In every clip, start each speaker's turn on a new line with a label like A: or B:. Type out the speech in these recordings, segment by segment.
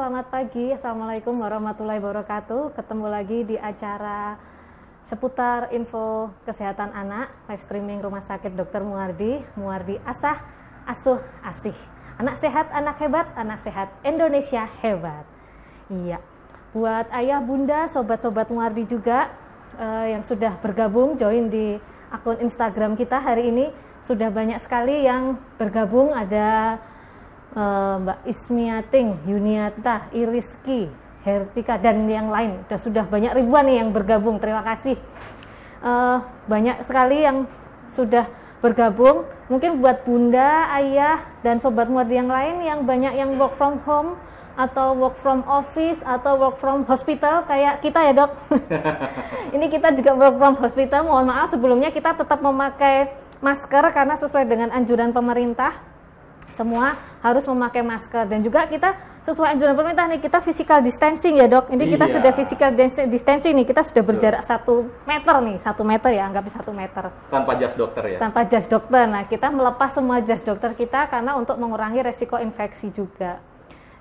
A: selamat pagi. Assalamualaikum warahmatullahi wabarakatuh. Ketemu lagi di acara seputar info kesehatan anak, live streaming Rumah Sakit Dr. Muwardi, Muwardi Asah, Asuh, Asih. Anak sehat, anak hebat, anak sehat, Indonesia hebat. Iya, buat ayah, bunda, sobat-sobat Muwardi juga yang sudah bergabung, join di akun Instagram kita hari ini. Sudah banyak sekali yang bergabung, ada Mbak Ismiating, Yuniata, Iriski, Hertika, dan yang lain. Sudah banyak ribuan nih yang bergabung, terima kasih. Banyak sekali yang sudah bergabung. Mungkin buat bunda, ayah, dan sobat Muwardi yang lain yang banyak yang work from home, atau work from office, atau work from hospital, kayak kita ya dok. Ini kita juga work from hospital, mohon maaf sebelumnya kita tetap memakai masker karena sesuai dengan anjuran pemerintah. Semua harus memakai masker, dan juga kita sesuai anjuran pemerintah nih, kita physical distancing ya dok. Ini kita sudah physical distancing nih, kita sudah berjarak 1 meter nih, 1 meter ya, anggap 1 meter.
B: Tanpa jas dokter ya?
A: Tanpa jas dokter. Nah, kita melepas semua jas dokter kita karena untuk mengurangi resiko infeksi juga.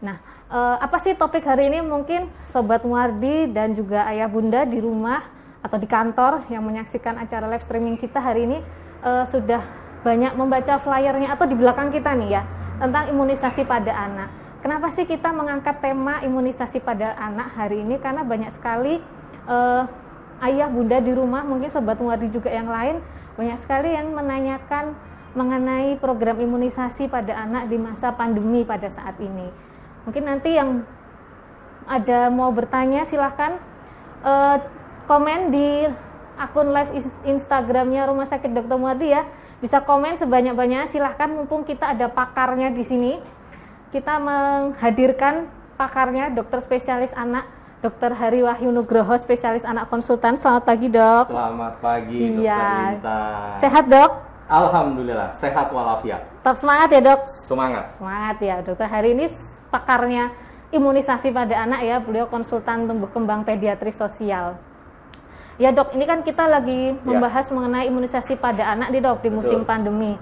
A: Nah, apa sih topik hari ini? Mungkin sobat Muwardi dan juga ayah bunda di rumah atau di kantor yang menyaksikan acara live streaming kita hari ini sudah banyak membaca flyernya atau di belakang kita nih ya, tentang imunisasi pada anak. Kenapa sih kita mengangkat tema imunisasi pada anak hari ini? Karena banyak sekali ayah bunda di rumah, mungkin sobat Muwardi juga yang lain, banyak sekali yang menanyakan mengenai program imunisasi pada anak di masa pandemi pada saat ini. Mungkin nanti yang ada mau bertanya silahkan komen di akun live Instagramnya Rumah Sakit Dr. Muwardi ya. Bisa komen sebanyak-banyaknya, silahkan, mumpung kita ada pakarnya di sini. Kita menghadirkan pakarnya, dokter spesialis anak, Dr. Hari Wahyu Nugroho, spesialis anak konsultan. Selamat pagi dok.
B: Selamat pagi
A: iya.
B: Dokter Linta.
A: Sehat dok?
B: Alhamdulillah, sehat walafiat.
A: Tetap semangat ya dok?
B: Semangat.
A: Semangat ya, dokter Hari ini pakarnya imunisasi pada anak ya, beliau konsultan tumbuh kembang pediatri sosial. Ya dok, ini kan kita lagi membahas mengenai imunisasi pada anak nih dok, di musim pandemi.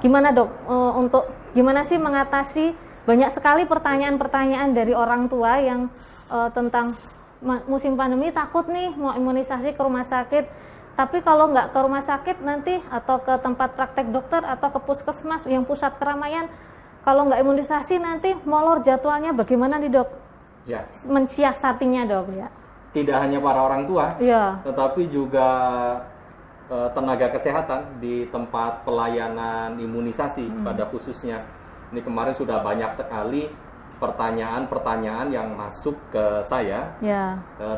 A: Gimana dok, untuk gimana sih mengatasi banyak sekali pertanyaan-pertanyaan dari orang tua yang tentang musim pandemi, takut nih mau imunisasi ke rumah sakit, tapi kalau nggak ke rumah sakit nanti atau ke tempat praktek dokter atau ke puskesmas yang pusat keramaian, kalau nggak imunisasi nanti molor jadwalnya, bagaimana nih dok? Ya. Mensiasatinya dok ya.
B: Tidak hanya para orang tua, tetapi juga tenaga kesehatan di tempat pelayanan imunisasi pada khususnya. Ini kemarin sudah banyak sekali pertanyaan-pertanyaan yang masuk ke saya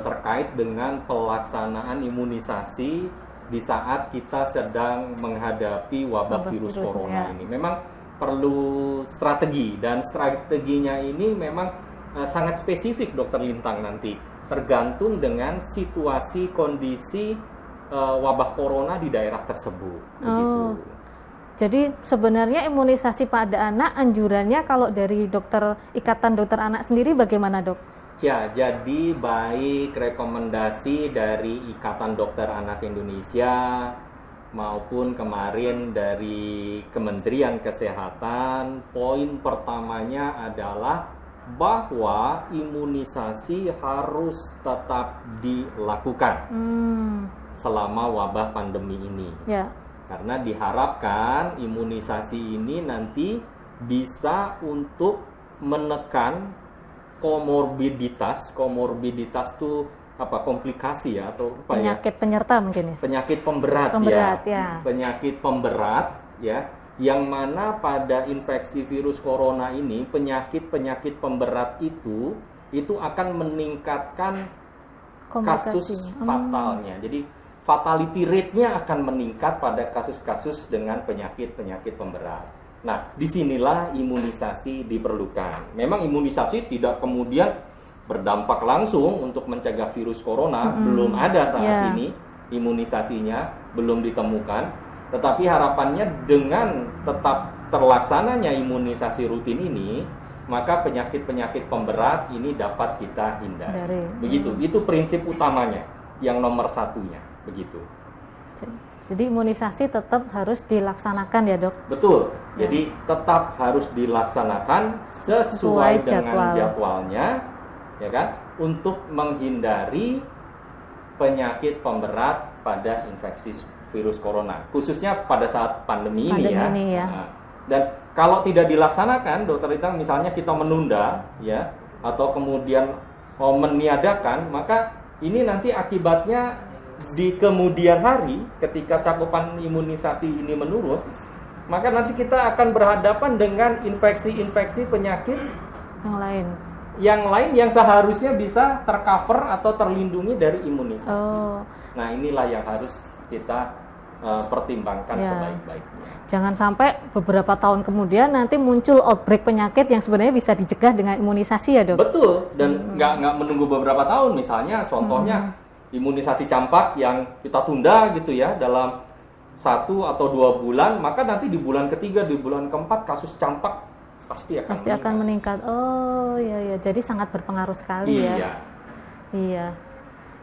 B: terkait dengan pelaksanaan imunisasi di saat kita sedang menghadapi wabah virus corona ini. Memang perlu strategi, dan strateginya ini memang sangat spesifik Dokter Lintang nanti. Tergantung dengan situasi kondisi wabah corona di daerah tersebut. Begitu.
A: Jadi sebenarnya imunisasi pada anak anjurannya kalau dari Ikatan Dokter Anak sendiri bagaimana dok?
B: Ya, jadi baik rekomendasi dari Ikatan Dokter Anak Indonesia maupun kemarin dari Kementerian Kesehatan, poin pertamanya adalah bahwa imunisasi harus tetap dilakukan selama wabah pandemi ini. Karena diharapkan imunisasi ini nanti bisa untuk menekan komorbiditas. Komorbiditas itu apa? Komplikasi ya, atau apa
A: penyakit penyerta mungkin ya?
B: Penyakit pemberat ya. Penyakit pemberat ya. Yang mana pada infeksi virus corona ini, penyakit-penyakit pemberat itu akan meningkatkan kasus fatalnya. Jadi fatality rate-nya akan meningkat pada kasus-kasus dengan penyakit-penyakit pemberat. Nah, disinilah imunisasi diperlukan. Memang imunisasi tidak kemudian berdampak langsung untuk mencegah virus corona, belum ada saat ini imunisasinya, belum ditemukan. Tetapi harapannya dengan tetap terlaksananya imunisasi rutin ini, maka penyakit-penyakit pemberat ini dapat kita hindari. Begitu, itu prinsip utamanya, yang nomor satunya, begitu.
A: Jadi imunisasi tetap harus dilaksanakan ya dok?
B: Betul, jadi tetap harus dilaksanakan sesuai dengan jadwalnya, ya kan, untuk menghindari penyakit pemberat pada infeksi virus corona, khususnya pada saat pandemi ini ya. Nah, dan kalau tidak dilaksanakan, Dokter Lintang, misalnya kita menunda ya, atau kemudian meniadakan, maka ini nanti akibatnya di kemudian hari ketika cakupan imunisasi ini menurun, maka nanti kita akan berhadapan dengan infeksi-infeksi penyakit yang lain yang seharusnya bisa tercover atau terlindungi dari imunisasi. Nah, inilah yang harus kita pertimbangkan sebaik-baiknya.
A: Jangan sampai beberapa tahun kemudian nanti muncul outbreak penyakit yang sebenarnya bisa dicegah dengan imunisasi ya dok?
B: Betul, dan nggak menunggu beberapa tahun. Misalnya contohnya imunisasi campak yang kita tunda gitu ya dalam 1 atau 2 bulan, maka nanti di bulan ketiga, di bulan keempat kasus campak pasti akan
A: meningkat. Oh iya, jadi sangat berpengaruh sekali ya. Iya.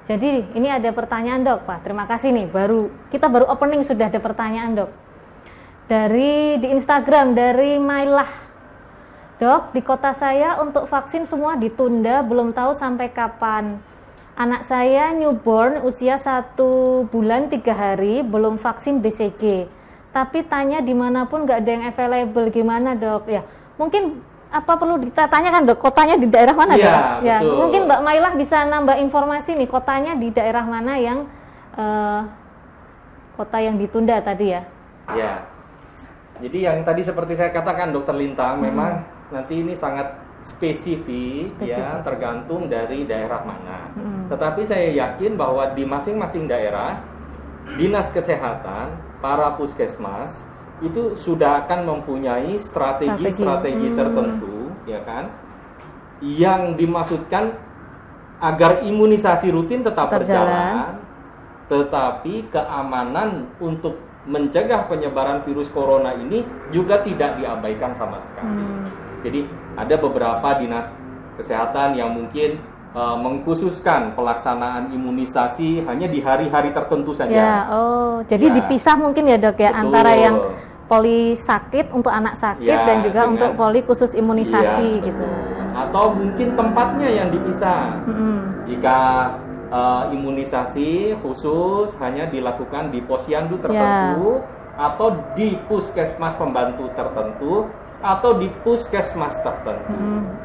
A: Jadi ini ada pertanyaan dok, Pak. Terima kasih nih. Kita baru opening sudah ada pertanyaan dok. Di Instagram dari Mailah. Dok, di kota saya untuk vaksin semua ditunda, belum tahu sampai kapan. Anak saya newborn usia 1 bulan 3 hari belum vaksin BCG. Tapi tanya dimanapun nggak ada yang available, gimana dok? Ya mungkin apa perlu kita tanyakan dok, kotanya di daerah mana dok? Ya mungkin Mbak Mailah bisa nambah informasi nih, kotanya di daerah mana yang kota yang ditunda tadi ya?
B: Ya, jadi yang tadi seperti saya katakan Dokter Lintang, memang nanti ini sangat spesifik ya, tergantung dari daerah mana. Tetapi saya yakin bahwa di masing-masing daerah, dinas kesehatan, para puskesmas itu sudah akan mempunyai strategi tertentu, ya kan, yang dimaksudkan agar imunisasi rutin tetap berjalan, tetapi keamanan untuk mencegah penyebaran virus corona ini juga tidak diabaikan sama sekali. Jadi ada beberapa dinas kesehatan yang mungkin mengkhususkan pelaksanaan imunisasi hanya di hari-hari tertentu saja.
A: Ya, jadi dipisah mungkin ya dok ya, antara yang poli sakit untuk anak sakit dan juga untuk poli khusus imunisasi gitu.
B: Atau mungkin tempatnya yang dipisah. Jika imunisasi khusus hanya dilakukan di posyandu tertentu atau di puskesmas pembantu tertentu atau di puskesmas tertentu.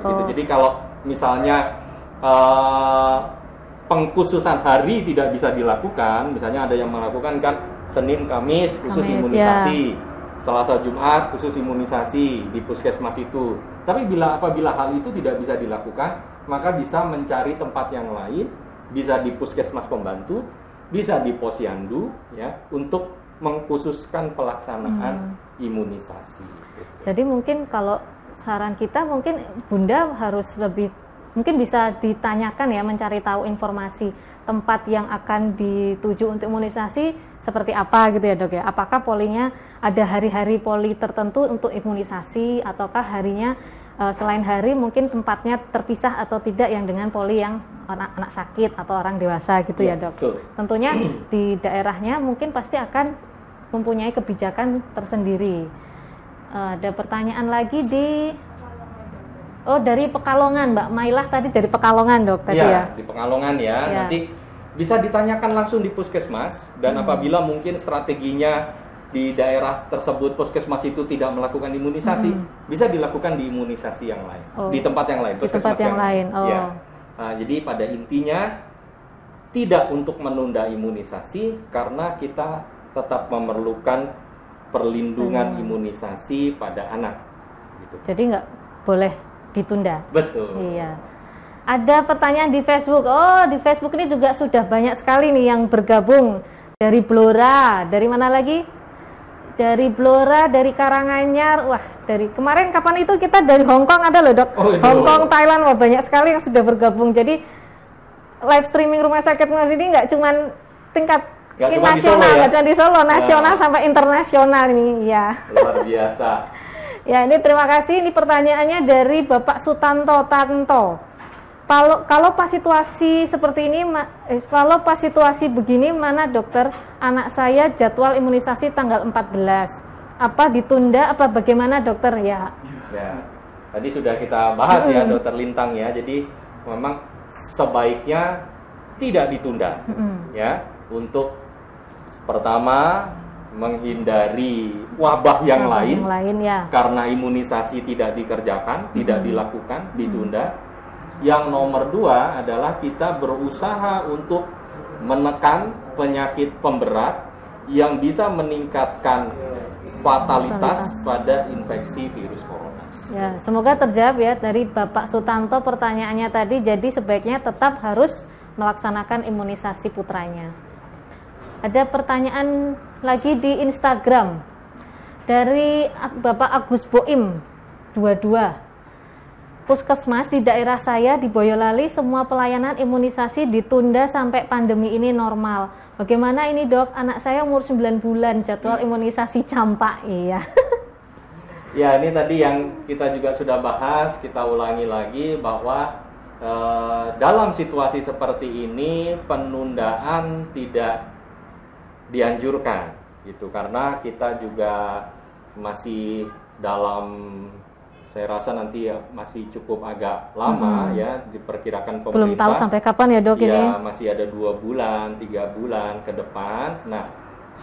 B: Gitu. Jadi kalau misalnya pengkhususan hari tidak bisa dilakukan, misalnya ada yang melakukan kan Senin, Kamis khusus imunisasi, Selasa, Jumat khusus imunisasi di puskesmas itu. Tapi apabila hal itu tidak bisa dilakukan, maka bisa mencari tempat yang lain, bisa di puskesmas pembantu, bisa di posyandu ya, untuk mengkhususkan pelaksanaan imunisasi.
A: Jadi mungkin kalau saran kita mungkin Bunda harus mungkin bisa ditanyakan ya, mencari tahu informasi tempat yang akan dituju untuk imunisasi seperti apa gitu ya dok ya. Apakah polinya ada hari-hari poli tertentu untuk imunisasi, ataukah harinya selain hari mungkin tempatnya terpisah atau tidak yang dengan poli yang anak sakit atau orang dewasa gitu ya dok. Betul. Tentunya di daerahnya mungkin pasti akan mempunyai kebijakan tersendiri. Ada pertanyaan lagi dari Pekalongan, Mbak Mailah tadi dari Pekalongan dok tadi ya.
B: Di Pekalongan ya. Nanti bisa ditanyakan langsung di puskesmas, dan apabila mungkin strateginya di daerah tersebut puskesmas itu tidak melakukan imunisasi, bisa dilakukan di imunisasi yang lain, di tempat yang lain,
A: puskesmas yang lain.
B: Ya. Jadi pada intinya tidak untuk menunda imunisasi karena kita tetap memerlukan perlindungan imunisasi pada anak. Gitu.
A: Jadi nggak boleh ditunda.
B: Betul.
A: Iya. Ada pertanyaan di Facebook. Di Facebook ini juga sudah banyak sekali nih yang bergabung. Dari Blora, dari mana lagi? Dari Blora, dari Karanganyar. Wah, dari kemarin kapan itu kita dari Hong Kong ada loh dok. Hong Kong, Thailand, wah banyak sekali yang sudah bergabung. Jadi live streaming Rumah Sakit Muardi ini nggak cuman tingkat nasional, nggak cuma di Solo, nasional sampai internasional ini ya.
B: Luar biasa.
A: Ya, ini terima kasih. Ini pertanyaannya dari Bapak Sutanto Tanto. Kalau pas situasi seperti ini, kalau pas situasi begini, mana dokter, anak saya jadwal imunisasi tanggal 14, apa ditunda apa bagaimana dokter ya?
B: Ya, tadi sudah kita bahas ya dokter Lintang ya, jadi memang sebaiknya tidak ditunda ya, untuk pertama menghindari wabah yang lain
A: ya.
B: Karena imunisasi tidak dikerjakan, tidak dilakukan, ditunda. Yang nomor 2 adalah kita berusaha untuk menekan penyakit pemberat yang bisa meningkatkan fatalitas pada infeksi virus corona.
A: Ya, semoga terjawab ya dari Bapak Sutanto pertanyaannya tadi. Jadi sebaiknya tetap harus melaksanakan imunisasi putranya. Ada pertanyaan lagi di Instagram dari Bapak Agus Boim 22. Puskesmas di daerah saya di Boyolali semua pelayanan imunisasi ditunda sampai pandemi ini normal. Bagaimana ini dok? Anak saya umur 9 bulan, jadwal imunisasi campak. Iya.
B: Ya, ini tadi yang kita juga sudah bahas, kita ulangi lagi bahwa dalam situasi seperti ini penundaan tidak dianjurkan gitu, karena kita juga masih dalam, saya rasa nanti ya masih cukup agak lama ya, diperkirakan pemerintah.
A: Belum tahu sampai kapan ya dok ini?
B: Ya masih ada 2 bulan, 3 bulan ke depan. Nah,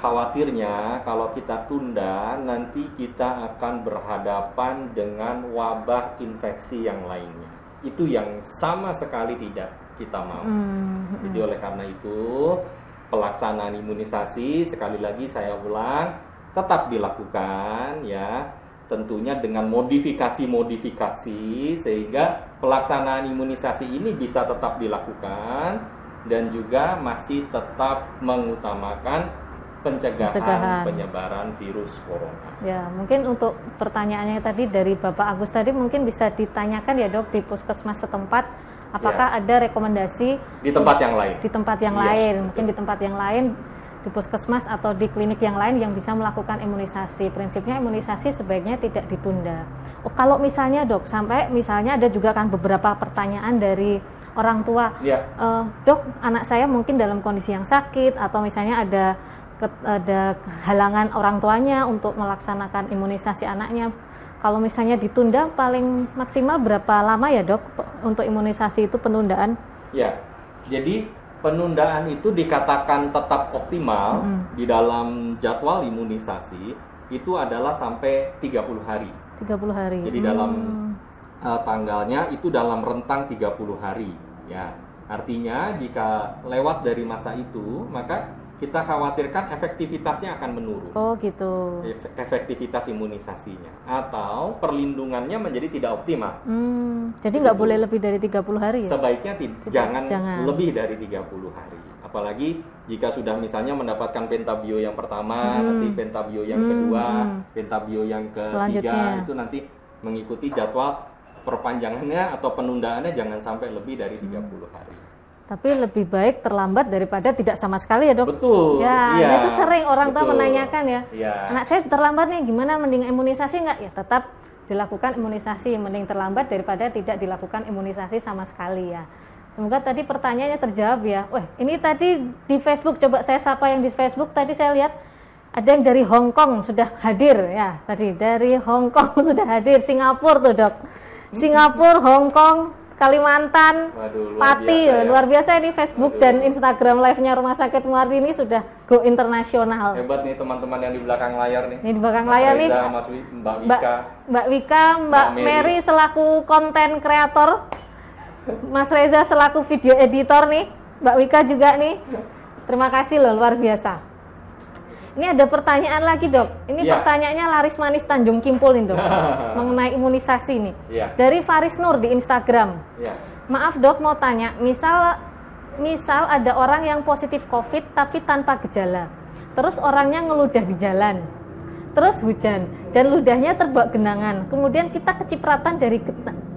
B: khawatirnya kalau kita tunda nanti kita akan berhadapan dengan wabah infeksi yang lainnya. Itu yang sama sekali tidak kita mau. Jadi oleh karena itu pelaksanaan imunisasi, sekali lagi saya ulang, tetap dilakukan ya. Tentunya dengan modifikasi-modifikasi sehingga pelaksanaan imunisasi ini bisa tetap dilakukan dan juga masih tetap mengutamakan pencegahan penyebaran virus corona.
A: Ya, mungkin untuk pertanyaannya tadi dari Bapak Agus tadi mungkin bisa ditanyakan ya dok di puskesmas setempat, apakah ada rekomendasi
B: di tempat yang lain?
A: Di tempat yang lain, mungkin di tempat yang lain, di puskesmas atau di klinik yang lain yang bisa melakukan imunisasi. Prinsipnya imunisasi sebaiknya tidak ditunda. Oh, kalau misalnya dok, sampai misalnya ada juga kan beberapa pertanyaan dari orang tua, dok anak saya mungkin dalam kondisi yang sakit atau misalnya ada halangan orang tuanya untuk melaksanakan imunisasi anaknya. Kalau misalnya ditunda paling maksimal berapa lama ya dok untuk imunisasi itu penundaan?
B: Ya, jadi penundaan itu dikatakan tetap optimal di dalam jadwal imunisasi itu adalah sampai 30 hari.
A: 30 hari.
B: Jadi dalam tanggalnya itu dalam rentang 30 hari ya. Artinya jika lewat dari masa itu, maka kita khawatirkan efektivitasnya akan menurun.
A: Oh gitu.
B: Efektivitas imunisasinya atau perlindungannya menjadi tidak optimal.
A: Jadi nggak boleh lebih dari 30 hari ya?
B: Sebaiknya jangan lebih dari 30 hari. Apalagi jika sudah misalnya mendapatkan pentabio yang pertama, nanti pentabio yang kedua, pentabio yang ketiga, itu nanti mengikuti jadwal perpanjangannya atau penundaannya jangan sampai lebih dari 30 hari.
A: Tapi lebih baik terlambat daripada tidak sama sekali ya dok?
B: Betul.
A: Ya,
B: iya,
A: itu sering orang tua menanyakan ya.
B: Iya.
A: Anak saya terlambat nih, gimana mending imunisasi nggak? Ya tetap dilakukan imunisasi, mending terlambat daripada tidak dilakukan imunisasi sama sekali ya. Semoga tadi pertanyaannya terjawab ya. Wah, ini tadi di Facebook, coba saya sapa yang di Facebook, tadi saya lihat ada yang dari Hong Kong sudah hadir ya. Tadi dari Hong Kong sudah hadir, Singapura tuh dok. Singapura, Hong Kong, Kalimantan, Pati, luar biasa ini Facebook dan Instagram live-nya Rumah Sakit Muardi ini sudah go internasional.
B: Hebat nih teman-teman yang di belakang layar nih.
A: Ini di belakang layar nih,
B: Mbak Wika,
A: Mbak Mary selaku konten kreator, Mas Reza selaku video editor nih, Mbak Wika juga nih. Terima kasih loh, luar biasa. Ini ada pertanyaan lagi dok. Ini pertanyaannya laris manis Tanjung Kimpul nih dok. Mengenai imunisasi nih. Dari Faris Nur di Instagram. Maaf dok, mau tanya. Misal ada orang yang positif COVID tapi tanpa gejala. Terus orangnya ngeludah di jalan. Terus hujan dan ludahnya terbawa genangan. Kemudian kita kecipratan dari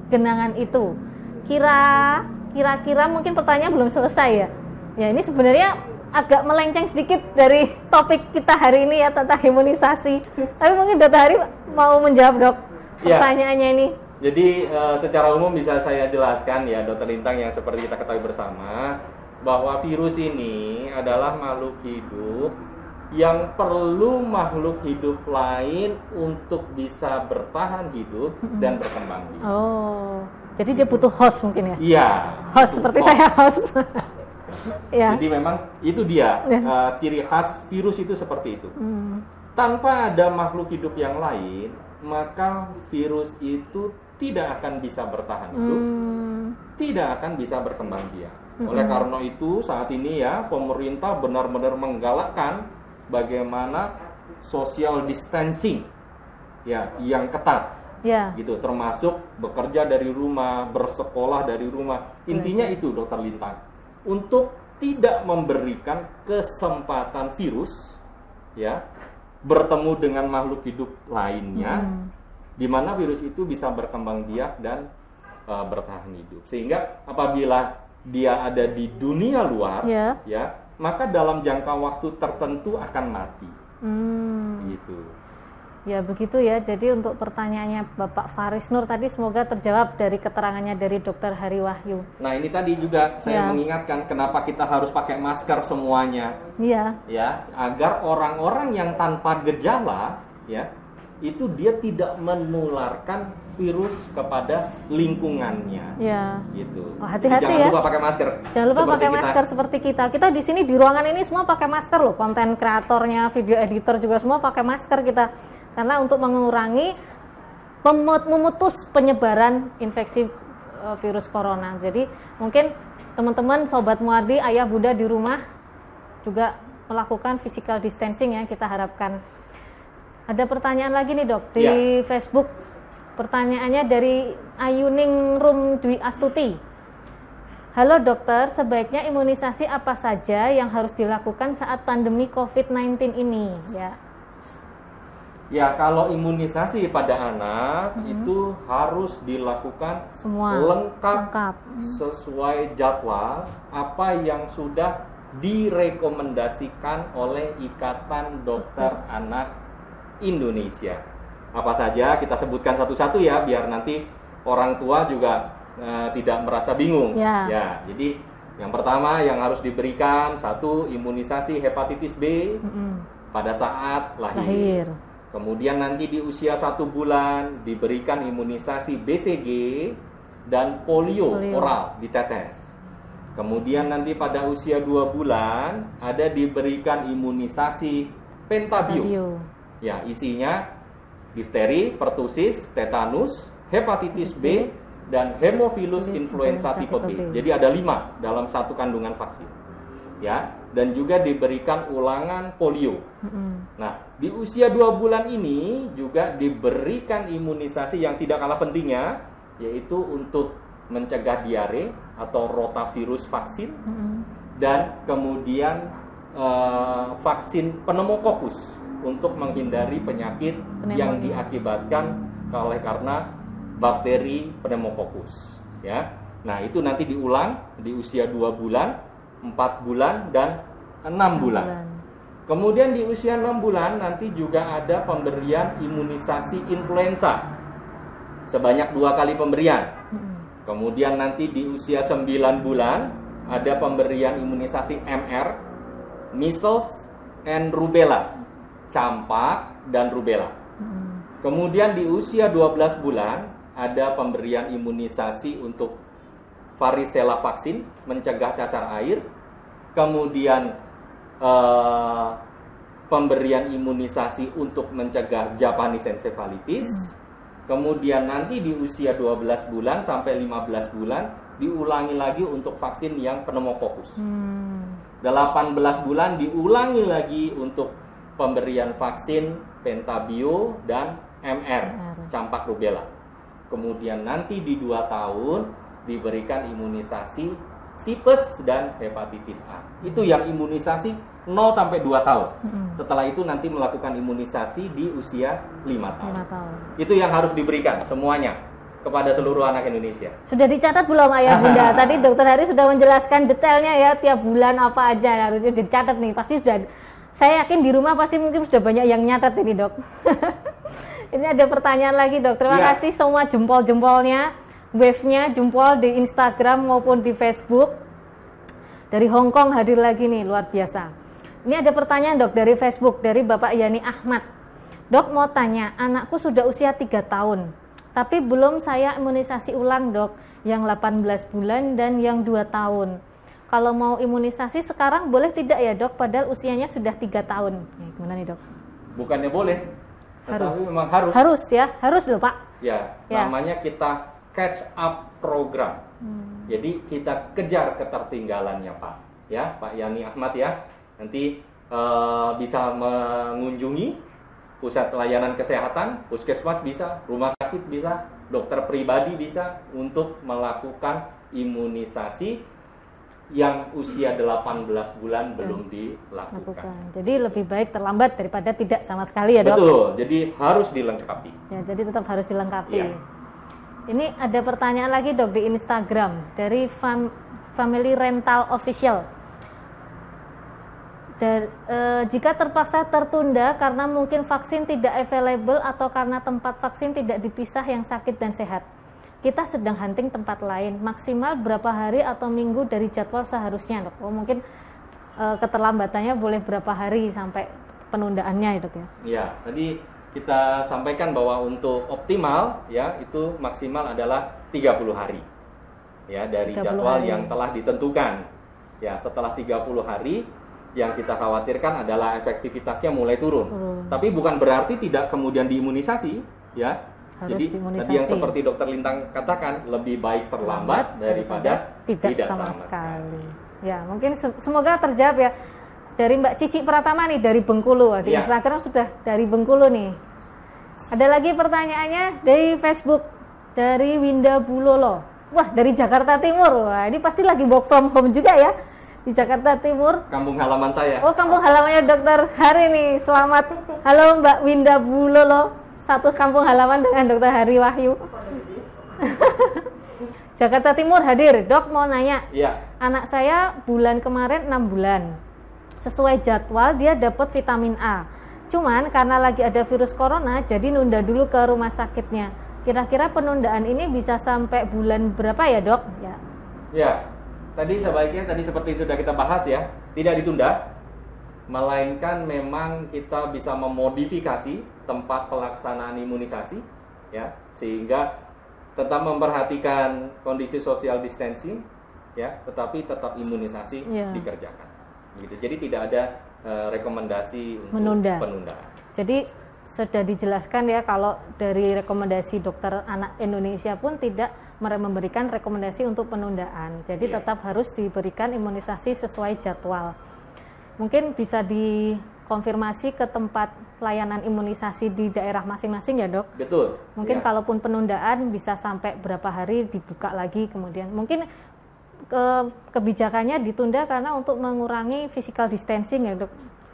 A: genangan itu. Kira-kira mungkin pertanyaan belum selesai ya. Ya ini sebenarnya agak melenceng sedikit dari topik kita hari ini ya tentang imunisasi. Tapi mungkin Dokter Hari mau menjawab dok pertanyaannya ini.
B: Jadi secara umum bisa saya jelaskan ya, Dokter Lintang, yang seperti kita ketahui bersama bahwa virus ini adalah makhluk hidup yang perlu makhluk hidup lain untuk bisa bertahan hidup dan berkembang biak.
A: Oh, jadi dia butuh host mungkin ya?
B: Iya.
A: Host seperti host. Saya host. Ya.
B: Jadi memang itu dia ciri khas virus itu seperti itu. Tanpa ada makhluk hidup yang lain, maka virus itu tidak akan bisa bertahan hidup, tidak akan bisa berkembang biak. Oleh karena itu saat ini ya pemerintah benar-benar menggalakkan bagaimana social distancing ya yang ketat.
A: Ya.
B: Gitu, termasuk bekerja dari rumah, bersekolah dari rumah. Intinya itu, Dokter Lintang, untuk tidak memberikan kesempatan virus ya bertemu dengan makhluk hidup lainnya, di mana virus itu bisa berkembang biak dan bertahan hidup. Sehingga apabila dia ada di dunia luar, ya, maka dalam jangka waktu tertentu akan mati. Gitu.
A: Ya begitu ya. Jadi untuk pertanyaannya Bapak Faris Nur tadi semoga terjawab dari keterangannya dari Dr. Hari Wahyu.
B: Nah ini tadi juga saya mengingatkan kenapa kita harus pakai masker semuanya.
A: Iya.
B: Ya, agar orang-orang yang tanpa gejala, ya, itu dia tidak menularkan virus kepada lingkungannya.
A: Ya.
B: Gitu.
A: Oh, hati-hati ya.
B: Jangan lupa pakai masker.
A: Jangan lupa pakai masker seperti kita. Kita di sini di ruangan ini semua pakai masker loh. Konten kreatornya, video editor juga semua pakai masker kita. Karena untuk mengurangi memutus penyebaran infeksi virus corona. Jadi mungkin teman-teman sobat Muardi, ayah bunda di rumah juga melakukan physical distancing ya, kita harapkan. Ada pertanyaan lagi nih dok di Facebook. Pertanyaannya dari Ayuning Rum Dwi Astuti. Halo dokter, sebaiknya imunisasi apa saja yang harus dilakukan saat pandemi COVID-19 ini?
B: Ya, kalau imunisasi pada anak itu harus dilakukan
A: semua
B: lengkap sesuai jadwal apa yang sudah direkomendasikan oleh Ikatan Dokter Anak Indonesia. Apa saja kita sebutkan satu-satu ya, biar nanti orang tua juga tidak merasa bingung. Ya, jadi yang pertama yang harus diberikan, satu, imunisasi hepatitis B pada saat lahir. Kemudian nanti di usia 1 bulan diberikan imunisasi BCG dan polio oral ditetes. Kemudian nanti pada usia 2 bulan ada diberikan imunisasi pentabio. Ya, isinya difteri, pertusis, tetanus, hepatitis B, dan Haemophilus influenza tipe B. Jadi ada 5 dalam satu kandungan vaksin. Ya, dan juga diberikan ulangan polio. Nah, di usia 2 bulan ini juga diberikan imunisasi yang tidak kalah pentingnya, yaitu untuk mencegah diare atau rotavirus vaksin, dan kemudian vaksin pneumokokus untuk menghindari penyakit yang diakibatkan oleh karena bakteri pneumokokus. Ya, nah itu nanti diulang di usia 2 bulan, 4 bulan, dan 6 bulan. Kemudian di usia 6 bulan nanti juga ada pemberian imunisasi influenza sebanyak 2 kali pemberian. Kemudian nanti di usia 9 bulan ada pemberian imunisasi MR, measles and rubella, campak dan rubella. Kemudian di usia 12 bulan ada pemberian imunisasi untuk varicella vaksin, mencegah cacar air. Kemudian pemberian imunisasi untuk mencegah Japanese encephalitis. Kemudian nanti di usia 12 bulan sampai 15 bulan diulangi lagi untuk vaksin yang pneumokokus. 18 bulan diulangi lagi untuk pemberian vaksin pentabio dan MR, campak rubella. Kemudian nanti di 2 tahun diberikan imunisasi tipes dan hepatitis A. Itu yang imunisasi 0 sampai 2 tahun. Setelah itu nanti melakukan imunisasi di usia 5 tahun. Itu yang harus diberikan semuanya kepada seluruh anak Indonesia.
A: Sudah dicatat belum ayah bunda? Tadi dokter Hari sudah menjelaskan detailnya ya, tiap bulan apa aja harusnya dicatat nih. Pasti sudah, saya yakin di rumah pasti mungkin sudah banyak yang nyatat ini dok. Ini ada pertanyaan lagi dok. Terima kasih semua jempol-jempolnya, wave-nya, jempol di Instagram maupun di Facebook. Dari Hong Kong hadir lagi nih, luar biasa. Ini ada pertanyaan dok dari Facebook, dari Bapak Yani Ahmad. Dok mau tanya, anakku sudah usia 3 tahun, tapi belum saya imunisasi ulang dok, yang 18 bulan dan yang 2 tahun. Kalau mau imunisasi sekarang boleh tidak ya dok, padahal usianya sudah 3 tahun. Gimana nih dok?
B: Bukannya boleh,
A: harus.
B: Tetapi memang harus.
A: Harus ya, harus loh Pak.
B: Ya, namanya kita catch up program. Jadi kita kejar ketertinggalannya Pak. Ya, Pak Yani Ahmad ya. Nanti bisa mengunjungi pusat layanan kesehatan, puskesmas bisa, rumah sakit bisa, dokter pribadi bisa untuk melakukan imunisasi yang usia 18 bulan belum dilakukan.
A: Jadi lebih baik terlambat daripada tidak sama sekali ya dok?
B: Betul, jadi harus dilengkapi.
A: Ya, jadi tetap harus dilengkapi.
B: Ya.
A: Ini ada pertanyaan lagi dok di Instagram dari Family Rental Official. Jika terpaksa tertunda karena mungkin vaksin tidak available atau karena tempat vaksin tidak dipisah yang sakit dan sehat, kita sedang hunting tempat lain, maksimal berapa hari atau minggu dari jadwal seharusnya dok? Mungkin keterlambatannya boleh berapa hari sampai penundaannya ya dok ya?
B: Ya, tadi kita sampaikan bahwa untuk optimal ya itu maksimal adalah 30 hari ya dari jadwal yang telah ditentukan. Ya, setelah 30 hari yang kita khawatirkan adalah efektivitasnya mulai turun. Tapi bukan berarti tidak kemudian diimunisasi, ya.
A: Harus
B: jadi
A: diimunisasi.
B: tadi yang seperti Dokter Lintang katakan, lebih baik terlambat daripada tidak sama sekali.
A: Ya, mungkin semoga terjawab ya. Dari Mbak Cici Pratama nih dari Bengkulu, di Instagram sudah dari Bengkulu nih. Ada lagi pertanyaannya dari Facebook dari Winda Bulolo. Wah, dari Jakarta Timur. Wah, ini pasti lagi work from home juga ya. Di Jakarta Timur.
B: Kampung halaman saya.
A: Oh, kampung halamannya Dokter Hari nih. Selamat. Halo Mbak Winda Bulolo. Satu kampung halaman dengan Dokter Hari Wahyu. Jakarta Timur hadir. Dok mau nanya.
B: Iya.
A: Anak saya bulan kemarin 6 bulan. Sesuai jadwal dia dapat vitamin A. Cuman karena lagi ada virus corona jadi nunda dulu ke rumah sakitnya. Kira-kira penundaan ini bisa sampai bulan berapa ya, Dok? Ya.
B: Ya. Tadi sebaiknya seperti sudah kita bahas ya, tidak ditunda, melainkan memang kita bisa memodifikasi tempat pelaksanaan imunisasi, ya, sehingga tetap memperhatikan kondisi social distancing, ya, tetapi tetap imunisasi dikerjakan. Gitu. Jadi tidak ada rekomendasi untuk penundaan.
A: Jadi sudah dijelaskan ya kalau dari rekomendasi dokter anak Indonesia pun tidak memberikan rekomendasi untuk penundaan. Jadi tetap harus diberikan imunisasi sesuai jadwal. Mungkin bisa dikonfirmasi ke tempat pelayanan imunisasi di daerah masing-masing ya dok?
B: Betul.
A: Mungkin kalaupun penundaan bisa sampai berapa hari dibuka lagi kemudian. Mungkin kebijakannya ditunda karena untuk mengurangi physical distancing ya dok?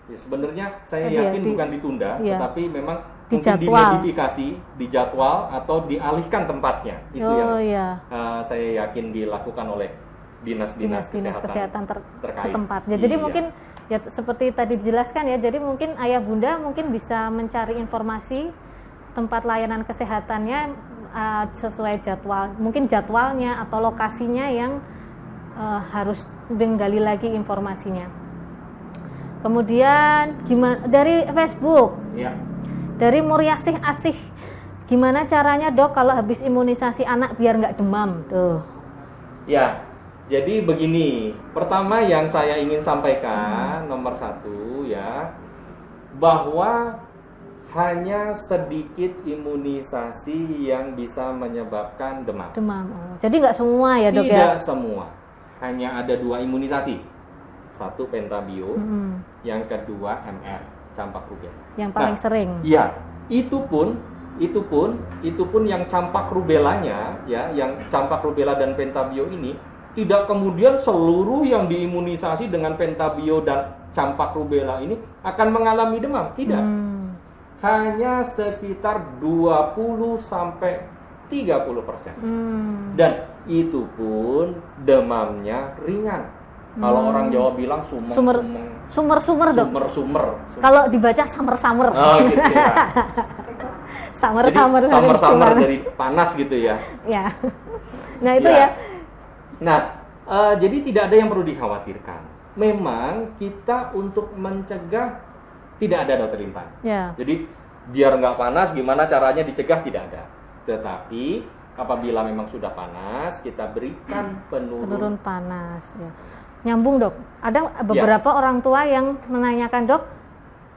B: Ya, sebenarnya saya yakin bukan ditunda, tetapi memang mungkin dimodifikasi, dijadwal atau dialihkan tempatnya. Itu saya yakin dilakukan oleh dinas-dinas kesehatan terkait
A: setempat. Ya, jadi mungkin ya seperti tadi dijelaskan ya, jadi mungkin ayah bunda mungkin bisa mencari informasi tempat layanan kesehatannya sesuai jadwal, mungkin jadwalnya atau lokasinya yang harus menggali lagi informasinya. Kemudian gimana dari Facebook? Ya. Dari Muryasih Asih, gimana caranya dok kalau habis imunisasi anak biar nggak demam tuh?
B: Ya, jadi begini. Pertama yang saya ingin sampaikan nomor 1 ya, bahwa hanya sedikit imunisasi yang bisa menyebabkan demam.
A: Jadi nggak semua ya dok?
B: Tidak semua. Hanya ada 2 imunisasi. 1 pentabio, yang kedua MR, campak rubella.
A: Yang paling sering.
B: Iya, itu pun yang campak rubellanya, ya, yang campak rubella dan pentabio ini tidak kemudian seluruh yang diimunisasi dengan pentabio dan campak rubella ini akan mengalami demam, tidak. Hanya sekitar 20 sampai 30%. Dan itu pun demamnya ringan. Kalau orang Jawa bilang
A: sumer dok. Kalau dibaca samer-samer.
B: Oh gitu ya. Summer dari panas gitu ya.
A: Ya. Nah itu ya.
B: Nah, jadi tidak ada yang perlu dikhawatirkan. Memang kita untuk mencegah tidak ada, Dokter Lintang.
A: Ya.
B: Jadi biar nggak panas, gimana caranya dicegah tidak ada. Tetapi apabila memang sudah panas, kita berikan penurun
A: panas. Ya. Nyambung dok, ada beberapa orang tua yang menanyakan dok,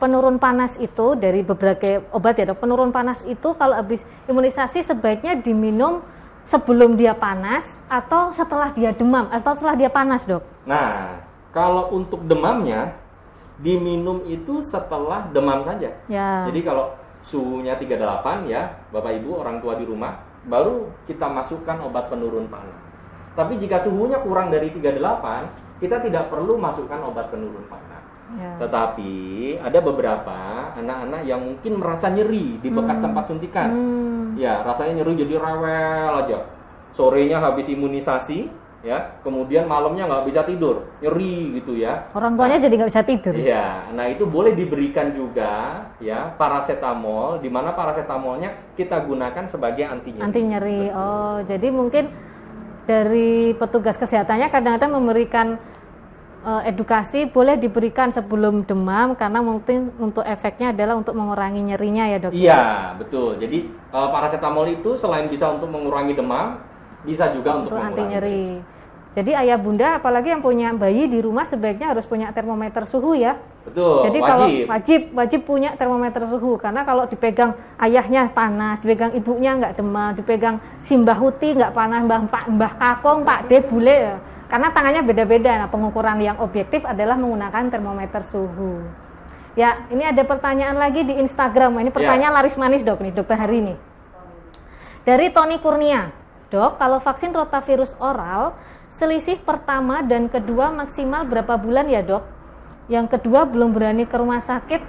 A: penurun panas itu dari beberapa obat ya dok, penurun panas itu kalau habis imunisasi sebaiknya diminum sebelum dia panas atau setelah dia demam atau setelah dia panas dok?
B: Nah, kalau untuk demamnya diminum itu setelah demam saja. Ya. Jadi kalau suhunya 38 ya, Bapak Ibu orang tua di rumah, baru kita masukkan obat penurun panas. Tapi jika suhunya kurang dari 38, kita tidak perlu masukkan obat penurun panas. Ya. Tetapi ada beberapa anak-anak yang mungkin merasa nyeri di bekas tempat suntikan. Ya, rasanya nyeri jadi rewel aja. Sorenya habis imunisasi, ya, kemudian malamnya nggak bisa tidur, nyeri gitu ya.
A: Orang tuanya jadi nggak bisa tidur.
B: Iya, nah itu boleh diberikan juga ya paracetamol, di mana paracetamolnya kita gunakan sebagai anti nyeri.
A: Anti nyeri. Oh, jadi mungkin dari petugas kesehatannya kadang-kadang memberikan edukasi boleh diberikan sebelum demam karena mungkin untuk efeknya adalah untuk mengurangi nyerinya ya dok.
B: Iya betul. Jadi paracetamol itu selain bisa untuk mengurangi demam, bisa juga untuk
A: anti nyeri. Jadi ayah bunda apalagi yang punya bayi di rumah sebaiknya harus punya termometer suhu ya.
B: Betul.
A: Jadi kalau wajib punya termometer suhu karena kalau dipegang ayahnya panas, dipegang ibunya nggak demam, dipegang Simbah Huti nggak panas, Mbah Kakong, Pak D bule ya. Karena tangannya beda-beda. Nah, pengukuran yang objektif adalah menggunakan termometer suhu. Ya, ini ada pertanyaan lagi di Instagram. Ini pertanyaan laris manis dok nih, dokter hari ini. Dari Tony Kurnia, dok, kalau vaksin rotavirus oral, selisih pertama dan kedua maksimal berapa bulan ya dok? Yang kedua belum berani ke rumah sakit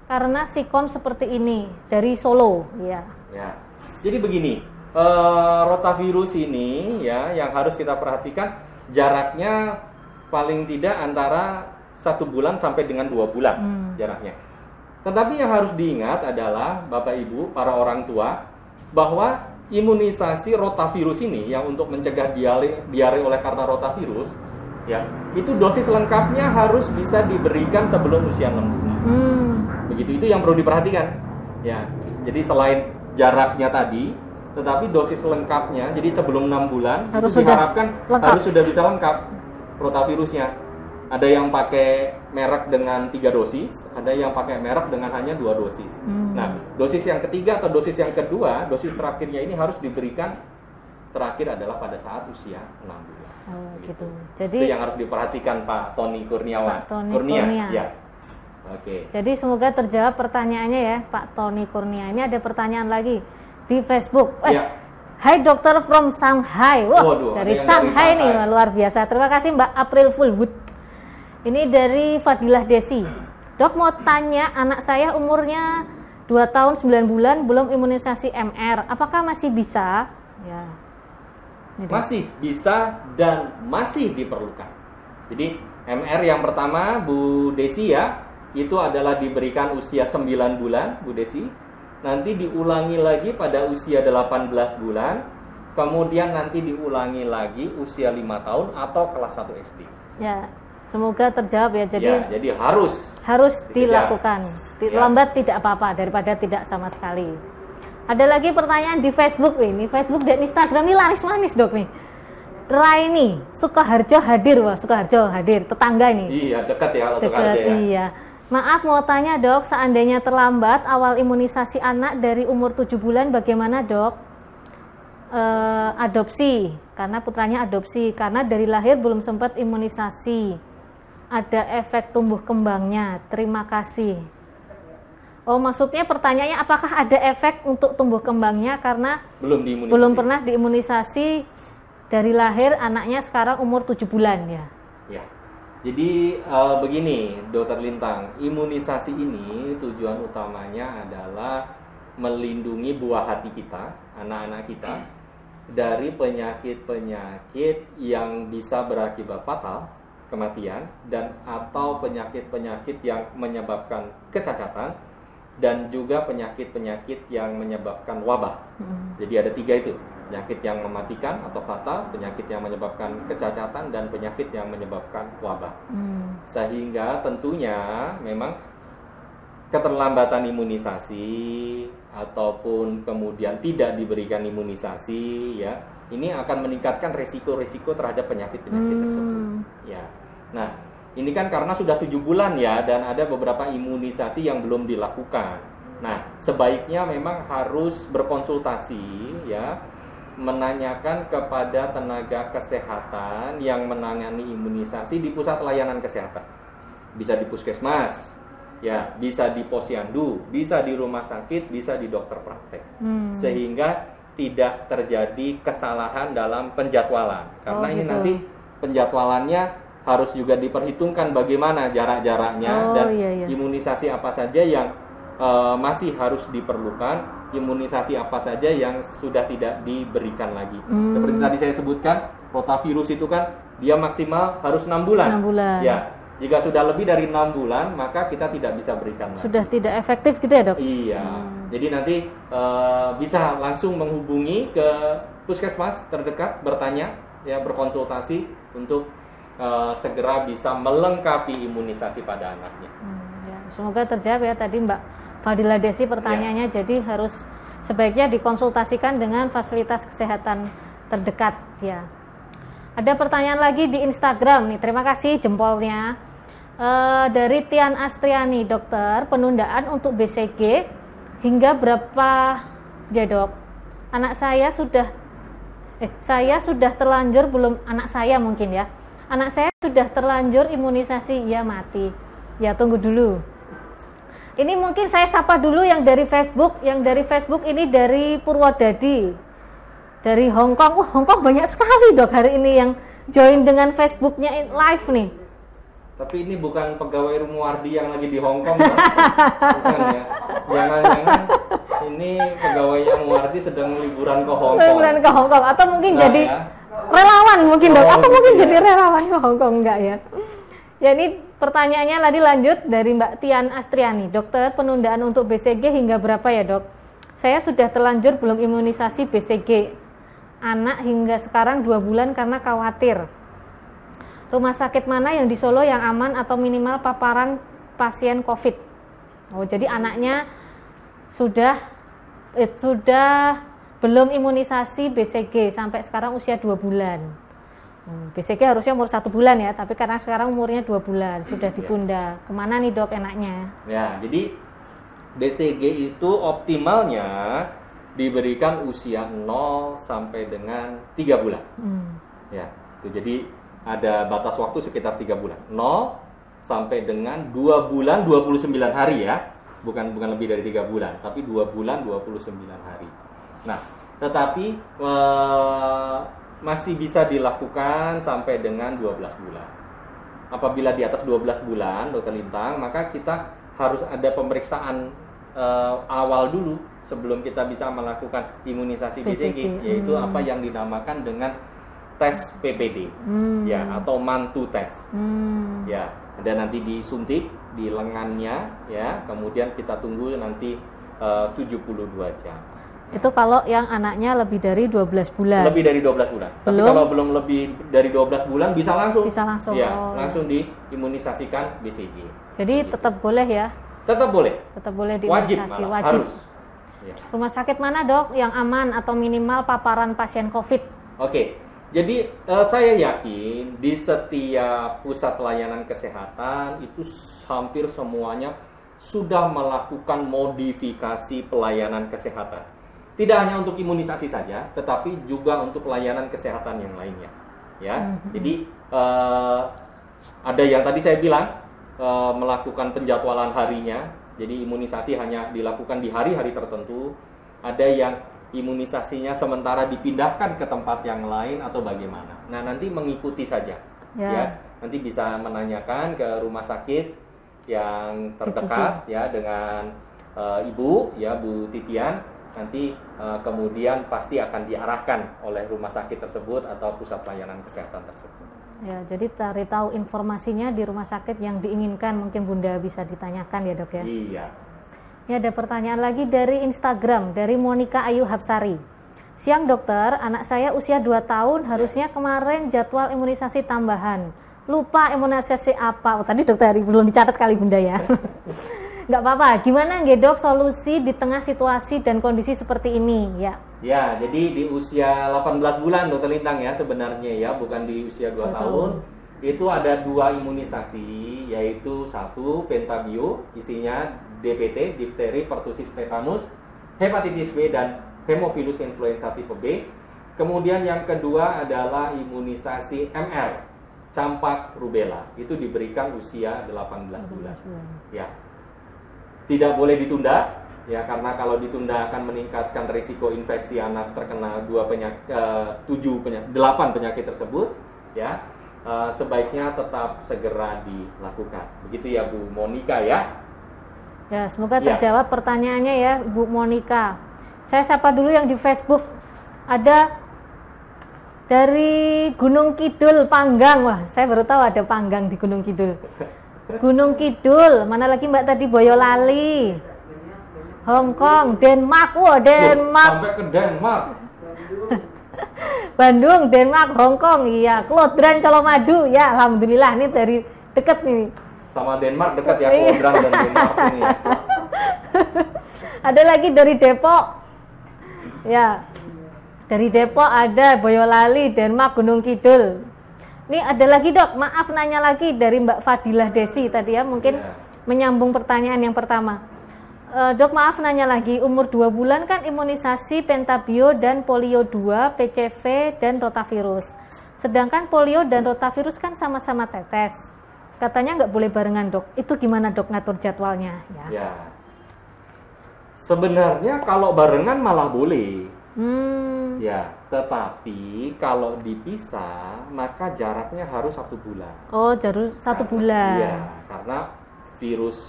A: karena sikon seperti ini dari Solo. Ya.
B: Jadi begini. Rotavirus ini ya yang harus kita perhatikan jaraknya paling tidak antara 1 bulan sampai dengan 2 bulan jaraknya. Tetapi yang harus diingat adalah Bapak Ibu para orang tua bahwa imunisasi rotavirus ini yang untuk mencegah diare oleh karena rotavirus ya itu dosis lengkapnya harus bisa diberikan sebelum usia 6 bulan. Begitu, itu yang perlu diperhatikan ya. Jadi selain jaraknya tadi, tetapi dosis lengkapnya, jadi sebelum 6 bulan harus itu diharapkan harus sudah bisa lengkap rotavirusnya. Ada yang pakai merek dengan 3 dosis, ada yang pakai merek dengan hanya 2 dosis. Nah, dosis yang ketiga atau dosis yang kedua, dosis terakhirnya ini harus diberikan terakhir adalah pada saat usia 6 bulan.
A: Oh, gitu. Jadi
B: itu yang harus diperhatikan Pak Tony Kurniawan.
A: Pak Tony Kurnia.
B: Ya. Oke.
A: Jadi semoga terjawab pertanyaannya ya, Pak Tony Kurnia. Ini ada pertanyaan lagi di Facebook. Hai dokter from Shanghai. Wah, dari Shanghai nih, luar biasa. Terima kasih Mbak April Fullwood. Ini dari Fadilah Desi. Dok mau tanya, anak saya umurnya 2 tahun 9 bulan belum imunisasi MR. Apakah masih bisa? Ya.
B: Masih bisa dan masih diperlukan. Jadi MR yang pertama Bu Desi ya, itu adalah diberikan usia 9 bulan Bu Desi. Nanti diulangi lagi pada usia 18 bulan, kemudian nanti diulangi lagi usia 5 tahun atau kelas 1 SD. Ya,
A: semoga terjawab ya.
B: Jadi harus
A: dilakukan. Lambat tidak apa-apa daripada tidak sama sekali. Ada lagi pertanyaan di Facebook ini, Facebook dan Instagram ini laris manis dok nih. Raini, Sukoharjo hadir, wah Sukoharjo hadir, tetangga ini.
B: Iya, dekat ya kalau Sukoharjo ya.
A: Iya. Maaf mau tanya dok, seandainya terlambat awal imunisasi anak dari umur 7 bulan bagaimana dok? Adopsi, karena putranya adopsi, karena dari lahir belum sempat imunisasi. Ada efek tumbuh kembangnya, terima kasih. Oh maksudnya pertanyaannya apakah ada efek untuk tumbuh kembangnya karena belum pernah diimunisasi dari lahir, anaknya sekarang umur 7 bulan ya?
B: Ya. Jadi begini, Dokter Lintang, imunisasi ini tujuan utamanya adalah melindungi buah hati kita, anak-anak kita, dari penyakit-penyakit yang bisa berakibat fatal, kematian, dan atau penyakit-penyakit yang menyebabkan kecacatan, dan juga penyakit-penyakit yang menyebabkan wabah. Jadi ada 3 itu, penyakit yang mematikan atau fatal, penyakit yang menyebabkan kecacatan, dan penyakit yang menyebabkan wabah. Sehingga tentunya memang keterlambatan imunisasi ataupun kemudian tidak diberikan imunisasi, ya, ini akan meningkatkan risiko-risiko terhadap penyakit-penyakit tersebut. Ya, nah ini kan karena sudah 7 bulan ya, dan ada beberapa imunisasi yang belum dilakukan. Nah, sebaiknya memang harus berkonsultasi, ya, menanyakan kepada tenaga kesehatan yang menangani imunisasi di pusat layanan kesehatan. Bisa di puskesmas, ya, bisa di posyandu, bisa di rumah sakit, bisa di dokter praktek. Sehingga tidak terjadi kesalahan dalam penjadwalan. Karena ini nanti penjadwalannya harus juga diperhitungkan bagaimana jarak-jaraknya dan imunisasi apa saja yang masih harus diperlukan, imunisasi apa saja yang sudah tidak diberikan lagi. Seperti tadi saya sebutkan, rotavirus itu kan dia maksimal harus 6 bulan.
A: 6 bulan.
B: Ya, jika sudah lebih dari 6 bulan, maka kita tidak bisa berikan lagi.
A: Sudah tidak efektif gitu ya, Dok?
B: Iya. Jadi nanti bisa langsung menghubungi ke puskesmas terdekat, bertanya, ya, berkonsultasi untuk segera bisa melengkapi imunisasi pada anaknya.
A: Ya, semoga terjawab ya tadi Mbak Fadila Desi pertanyaannya. Jadi harus sebaiknya dikonsultasikan dengan fasilitas kesehatan terdekat, ya. Ada pertanyaan lagi di Instagram nih, terima kasih jempolnya. Dari Tian Astriani, dokter, penundaan untuk BCG hingga berapa ya, Dok? Anak saya sudah terlanjur belum, anak saya mungkin ya. Anak saya sudah terlanjur imunisasi, ya mati. Ya tunggu dulu. Ini mungkin saya sapa dulu yang dari Facebook. Yang dari Facebook ini dari Purwodadi, dari Hong Kong. Hong Kong banyak sekali, Dok, hari ini yang join dengan Facebooknya live nih.
B: Tapi ini bukan pegawai Rumuardi yang lagi di Hong Kong, bukan ya? Jangan-jangan ini pegawainya Muardi sedang liburan ke Hong Kong. Liburan
A: ke Hong Kong, atau mungkin jadi relawan mungkin, Dok, atau mungkin jadi relawan ke Hong Kong, enggak ya? Ya, ini pertanyaannya tadi lanjut dari Mbak Tian Astriani. Dokter, penundaan untuk BCG hingga berapa ya, Dok? Saya sudah terlanjur belum imunisasi BCG. Anak hingga sekarang 2 bulan karena khawatir. Rumah sakit mana yang di Solo yang aman atau minimal paparan pasien COVID? Oh, jadi anaknya sudah belum imunisasi BCG sampai sekarang usia 2 bulan. BCG harusnya umur 1 bulan ya, tapi karena sekarang umurnya 2 bulan, sudah ditunda. Kemana nih, Dok, enaknya? Ya,
B: jadi BCG itu optimalnya diberikan usia 0 sampai dengan 3 bulan. Ya, itu jadi ada batas waktu sekitar 3 bulan. 0 sampai dengan 2 bulan 29 hari ya. Bukan lebih dari 3 bulan, tapi 2 bulan 29 hari. Nah, tetapi masih bisa dilakukan sampai dengan 12 bulan. Apabila di atas 12 bulan, Dokter Lintang, maka kita harus ada pemeriksaan awal dulu sebelum kita bisa melakukan imunisasi BCG, yaitu apa yang dinamakan dengan tes PPD, ya, atau mantu tes, ya, dan nanti disuntik di lengannya, ya, kemudian kita tunggu nanti 72 jam.
A: Itu kalau yang anaknya lebih dari 12 bulan.
B: Lebih dari 12 bulan. Belum? Tapi kalau belum lebih dari 12 bulan bisa langsung. Bisa langsung. Ya, langsung diimunisasikan BCG.
A: Jadi gitu. Tetap boleh ya?
B: Tetap boleh.
A: Tetap boleh diimunisasi. Wajib. Harus. Ya. Rumah sakit mana, Dok, yang aman atau minimal paparan pasien COVID?
B: Oke. Jadi saya yakin di setiap pusat layanan kesehatan itu hampir semuanya sudah melakukan modifikasi pelayanan kesehatan. Tidak hanya untuk imunisasi saja, tetapi juga untuk pelayanan kesehatan yang lainnya. Ya, jadi ada yang tadi saya bilang melakukan penjadwalan harinya. Jadi imunisasi hanya dilakukan di hari-hari tertentu. Ada yang imunisasinya sementara dipindahkan ke tempat yang lain atau bagaimana. Nah, nanti mengikuti saja. Ya, nanti bisa menanyakan ke rumah sakit yang terdekat ya dengan Ibu ya, Bu Titian. Nanti kemudian pasti akan diarahkan oleh rumah sakit tersebut atau pusat pelayanan kesehatan tersebut.
A: Ya, jadi cari tahu informasinya di rumah sakit yang diinginkan, mungkin Bunda bisa ditanyakan ya, Dok ya.
B: Iya.
A: Ini ada pertanyaan lagi dari Instagram, dari Monica Ayu Hapsari. Siang dokter, anak saya usia 2 tahun, harusnya kemarin jadwal imunisasi tambahan. Lupa imunisasi apa? Oh, tadi dokter belum dicatat kali Bunda ya. Nggak apa-apa, gimana nggih dok solusi di tengah situasi dan kondisi seperti ini ya?
B: Ya, jadi di usia 18 bulan dokter Lintang ya sebenarnya ya, bukan di usia 2 tahun. Itu ada 2 imunisasi, yaitu 1 pentabio, isinya DPT, difteri, pertusis tetanus, hepatitis B, dan hemophilus influenza tipe B. Kemudian yang kedua adalah imunisasi MR, campak rubella. Itu diberikan usia 18 bulan. Ya, tidak boleh ditunda, ya karena kalau ditunda akan meningkatkan risiko infeksi anak terkena 8 penyakit tersebut, ya. Sebaiknya tetap segera dilakukan. Begitu ya Bu Monica ya.
A: Ya, semoga terjawab pertanyaannya ya Bu Monica. Saya sapa dulu yang di Facebook. Ada dari Gunung Kidul Panggang. Wah, saya baru tahu ada Panggang di Gunung Kidul. Gunung Kidul, mana lagi Mbak tadi? Boyolali, Hong Kong, Denmark. Wah, Denmark.
B: Sampai ke Denmark.
A: Bandung, Denmark, Hong Kong, iya. Klodran, Colomadu, ya. Alhamdulillah, ini dari deket nih.
B: Sama Denmark dekat ya, Klodran dan Denmark ini.
A: Ada lagi dari Depok, ya. Dari Depok ada Boyolali, Denmark, Gunung Kidul. Ini ada lagi dok, maaf nanya lagi dari Mbak Fadilah Desi tadi ya, mungkin menyambung pertanyaan yang pertama. Dok maaf nanya lagi, umur 2 bulan kan imunisasi pentabio dan polio 2, PCV dan rotavirus. Sedangkan polio dan rotavirus kan sama-sama tetes. Katanya nggak boleh barengan dok. Itu gimana dok ngatur jadwalnya? Ya.
B: Sebenarnya kalau barengan malah boleh. Ya, tetapi kalau dipisah maka jaraknya harus 1 bulan.
A: Oh, jarak 1 bulan.
B: Iya, karena virus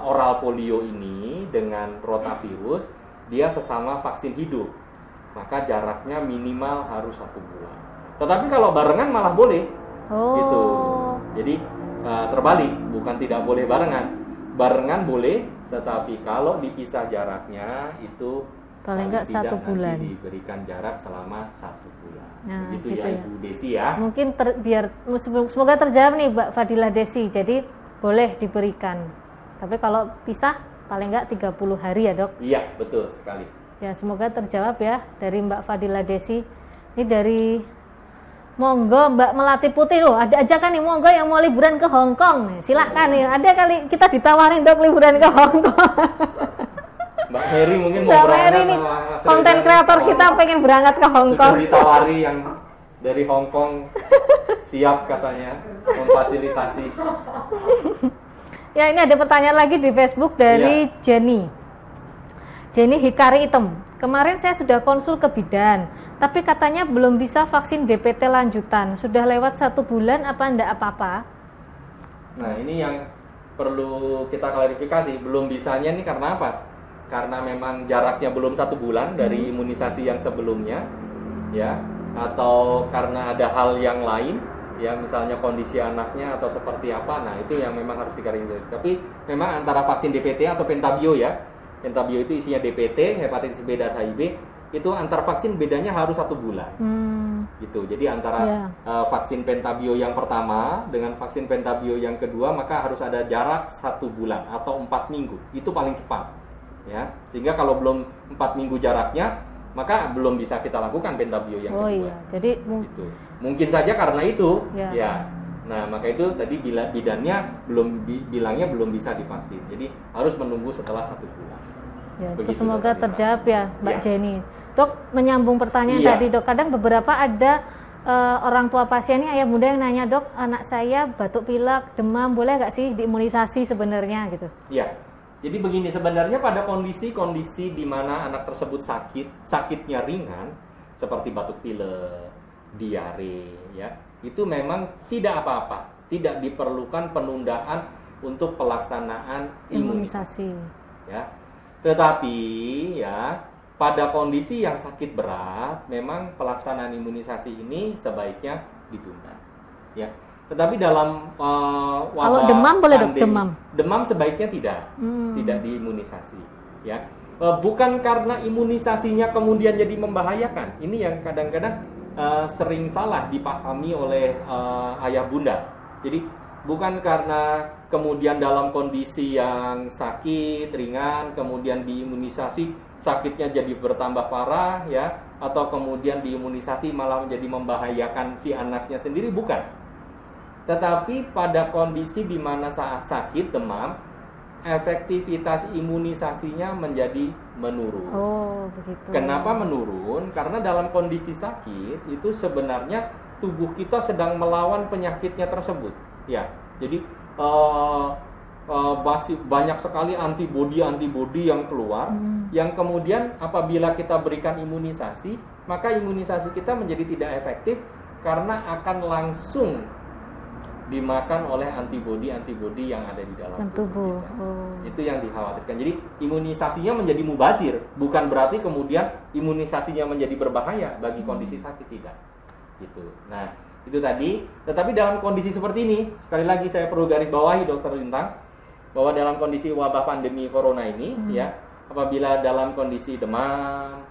B: oral polio ini dengan rotavirus dia sesama vaksin hidup, maka jaraknya minimal harus 1 bulan. Tetapi kalau barengan malah boleh, gitu. Jadi terbalik, bukan tidak boleh barengan. Barengan boleh, tetapi kalau dipisah jaraknya itu
A: paling enggak 1 bulan.
B: Diberikan jarak selama 1 bulan.
A: Nah,
B: gitu
A: ya,
B: Ibu Desi ya.
A: Mungkin biar semoga terjawab nih Mbak Fadilah Desi. Jadi boleh diberikan, tapi kalau pisah paling enggak 30 hari ya dok?
B: Iya, betul sekali.
A: Ya, semoga terjawab ya dari Mbak Fadilah Desi. Ini dari monggo Mbak Melati Putih loh, ada aja kan nih monggo yang mau liburan ke Hong Kong nih, silahkan nih, ada kali kita ditawarin dok liburan ke Hong Kong.
B: Mbak Mary mungkin mau
A: Mbak Mary nih, konten kreator kita pengen berangkat ke Hong Kong.
B: Sudah ditawari yang dari Hong Kong siap katanya memfasilitasi.
A: Ya, ini ada pertanyaan lagi di Facebook dari Jenny Hikari Item. Kemarin saya sudah konsul ke bidan, tapi katanya belum bisa vaksin DPT lanjutan. Sudah lewat 1 bulan, apa enggak apa-apa?
B: Nah, ini yang perlu kita klarifikasi. Belum bisanya ini karena apa? Karena memang jaraknya belum 1 bulan dari imunisasi yang sebelumnya, ya, atau karena ada hal yang lain, ya, misalnya kondisi anaknya atau seperti apa. Nah, itu yang memang harus diklarifikasi. Tapi memang antara vaksin DPT atau pentabio ya, pentabio itu isinya DPT, hepatitis B dan HIV, itu antar vaksin bedanya harus 1 bulan. Gitu. Jadi antara vaksin pentabio yang pertama dengan vaksin pentabio yang kedua, maka harus ada jarak 1 bulan atau 4 minggu. Itu paling cepat. Ya, sehingga kalau belum 4 minggu jaraknya, maka belum bisa kita lakukan pentabio yang kedua.
A: Iya, jadi
B: gitu. Mungkin saja karena itu, ya. Nah, maka itu tadi bidannya bilangnya belum bisa divaksin. Jadi harus menunggu setelah 1 bulan.
A: Ya, itu semoga terjawab ya, Mbak Jenny. Dok, menyambung pertanyaan tadi, dok. Kadang beberapa ada orang tua pasien ini, ayah bunda yang nanya, dok, anak saya batuk pilek, demam, boleh nggak sih diimunisasi sebenarnya gitu?
B: Iya. Jadi begini, sebenarnya pada kondisi-kondisi di mana anak tersebut sakitnya ringan, seperti batuk pilek, diare, ya, itu memang tidak apa-apa, tidak diperlukan penundaan untuk pelaksanaan imunisasi. Ya, tetapi ya pada kondisi yang sakit berat, memang pelaksanaan imunisasi ini sebaiknya ditunda. Ya. Tetapi dalam
A: kalau demam boleh dok, demam
B: sebaiknya tidak diimunisasi. ya. Bukan karena imunisasinya kemudian jadi membahayakan. Ini yang kadang-kadang sering salah dipahami oleh ayah bunda. Jadi bukan karena kemudian dalam kondisi yang sakit ringan kemudian diimunisasi sakitnya jadi bertambah parah ya, atau kemudian diimunisasi malah menjadi membahayakan si anaknya sendiri, bukan. Tetapi pada kondisi di mana saat sakit demam, efektivitas imunisasinya menjadi menurun.
A: Oh, begitu.
B: Kenapa menurun? Karena dalam kondisi sakit itu sebenarnya tubuh kita sedang melawan penyakitnya tersebut. Ya, jadi banyak sekali antibodi yang keluar, yang kemudian apabila kita berikan imunisasi, maka imunisasi kita menjadi tidak efektif karena akan langsung dimakan oleh antibodi yang ada di dalam tubuh kita. Itu yang dikhawatirkan. Jadi imunisasinya menjadi mubazir, bukan berarti kemudian imunisasinya menjadi berbahaya bagi kondisi sakit, tidak. Gitu. Nah, itu tadi. Tetapi dalam kondisi seperti ini, sekali lagi saya perlu garis bawahi, Dokter Lintang, bahwa dalam kondisi wabah pandemi corona ini, ya, apabila dalam kondisi demam,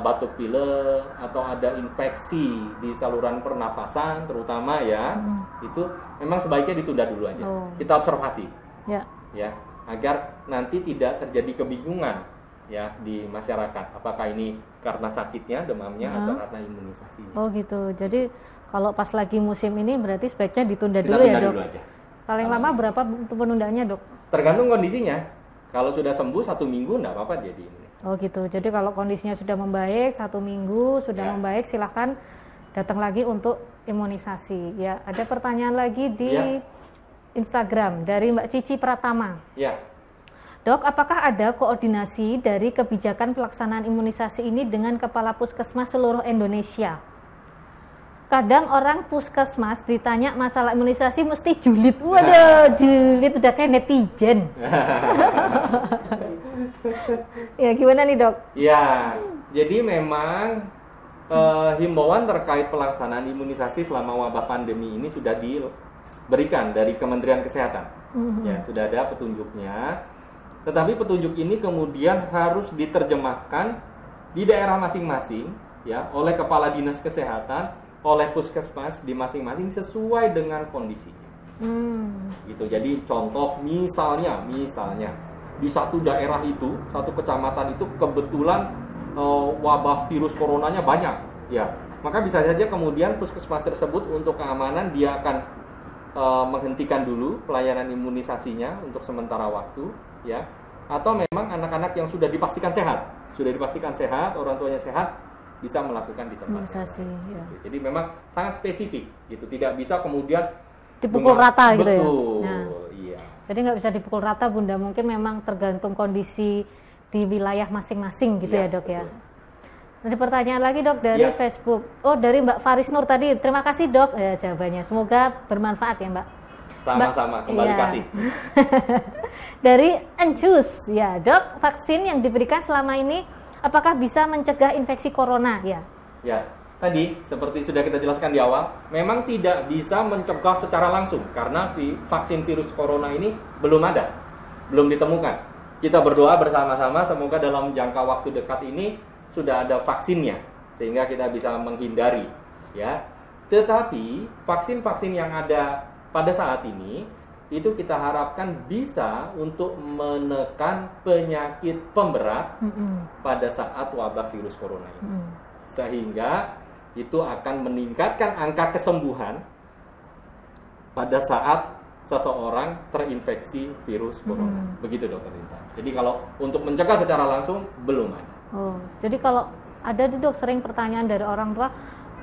B: batuk pilek atau ada infeksi di saluran pernafasan terutama ya, itu memang sebaiknya ditunda dulu aja. Kita observasi, ya, agar nanti tidak terjadi kebingungan ya di masyarakat. Apakah ini karena sakitnya, demamnya, atau karena imunisasinya?
A: Oh gitu. Jadi kalau pas lagi musim ini berarti sebaiknya ditunda dulu ya, Dok. Dulu aja. Paling lama berapa untuk penundaannya, Dok?
B: Tergantung kondisinya. Kalau sudah sembuh 1 minggu enggak apa-apa jadi ini.
A: Oh gitu. Jadi kalau kondisinya sudah membaik 1 minggu sudah membaik, silahkan datang lagi untuk imunisasi. Ya, ada pertanyaan lagi di Instagram dari Mbak Cici Pratama.
B: Ya.
A: Dok, apakah ada koordinasi dari kebijakan pelaksanaan imunisasi ini dengan Kepala Puskesmas seluruh Indonesia? Kadang orang puskesmas ditanya masalah imunisasi mesti julid. Waduh, julid udah kayak netizen. Ya, gimana nih, Dok?
B: Ya, jadi memang himbauan terkait pelaksanaan imunisasi selama wabah pandemi ini sudah diberikan dari Kementerian Kesehatan. Ya, sudah ada petunjuknya. Tetapi petunjuk ini kemudian harus diterjemahkan di daerah masing-masing ya, oleh Kepala Dinas Kesehatan, oleh puskesmas di masing-masing sesuai dengan kondisinya. Gitu. Jadi contoh misalnya di satu daerah itu, satu kecamatan itu kebetulan wabah virus coronanya banyak, ya. Maka bisa saja kemudian puskesmas tersebut untuk keamanan dia akan menghentikan dulu pelayanan imunisasinya untuk sementara waktu, ya. Atau memang anak-anak yang sudah dipastikan sehat, orang tuanya sehat, bisa melakukan di tempat
A: imunisasi. Ya.
B: Jadi memang sangat spesifik, gitu. Tidak bisa kemudian
A: dipukul rata gitu ya.
B: Nah, iya.
A: Jadi nggak bisa dipukul rata, Bunda. Mungkin memang tergantung kondisi di wilayah masing-masing gitu ya, Dok, betul. Ya. Ada pertanyaan lagi, Dok, dari Facebook. Oh, dari Mbak Faris Nur tadi. Terima kasih, Dok, ya, jawabannya. Semoga bermanfaat ya, Mbak.
B: Sama-sama, kembali kasih.
A: Dari Encus, ya, Dok, vaksin yang diberikan selama ini apakah bisa mencegah infeksi corona? Ya.
B: Ya, tadi seperti sudah kita jelaskan di awal, memang tidak bisa mencegah secara langsung karena vaksin virus corona ini belum ada, belum ditemukan. Kita berdoa bersama-sama semoga dalam jangka waktu dekat ini sudah ada vaksinnya sehingga kita bisa menghindari, ya. Tetapi vaksin-vaksin yang ada pada saat ini itu kita harapkan bisa untuk menekan penyakit pemberat pada saat wabah virus corona ini. Sehingga itu akan meningkatkan angka kesembuhan pada saat seseorang terinfeksi virus corona. Begitu, Dokter Linta. Jadi kalau untuk mencegah secara langsung belum ada.
A: Oh, jadi kalau ada di, Dok, sering pertanyaan dari orang tua,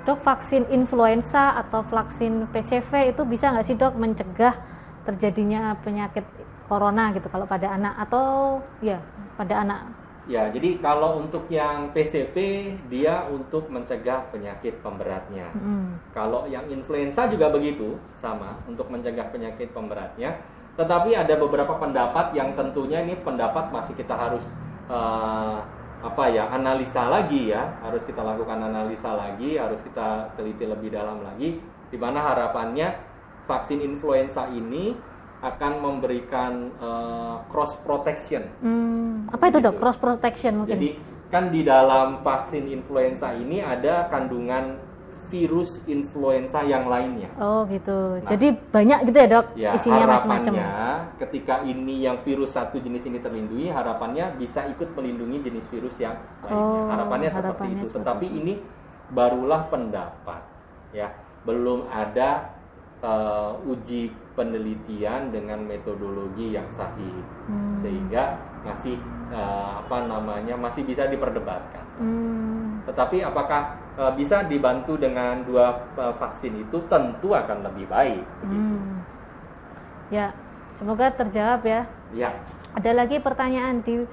A: Dok, vaksin influenza atau vaksin PCV itu bisa nggak sih, Dok, mencegah terjadinya penyakit corona gitu kalau pada anak atau ya pada anak?
B: Ya, jadi kalau untuk yang PCV dia untuk mencegah penyakit pemberatnya. Kalau yang influenza juga begitu, sama untuk mencegah penyakit pemberatnya. Tetapi ada beberapa pendapat yang tentunya ini pendapat masih kita harus analisa lagi ya, harus kita lakukan analisa lagi, harus kita teliti lebih dalam lagi, di mana harapannya vaksin influenza ini akan memberikan cross protection.
A: Apa itu dok? Cross protection mungkin?
B: Jadi kan di dalam vaksin influenza ini ada kandungan virus influenza yang lainnya.
A: Oh gitu. Nah, jadi banyak gitu ya dok?
B: Ya,
A: isinya macam-macam.
B: Harapannya ketika ini yang virus satu jenis ini terlindungi, harapannya bisa ikut melindungi jenis virus yang lainnya. Harapannya seperti itu. Tetapi ini barulah pendapat, ya, belum ada uji penelitian dengan metodologi yang sahih, sehingga masih masih bisa diperdebatkan. Tetapi apakah bisa dibantu dengan 2 vaksin itu, tentu akan lebih baik.
A: Ya, semoga terjawab ya.
B: Ya.
A: Ada lagi pertanyaan di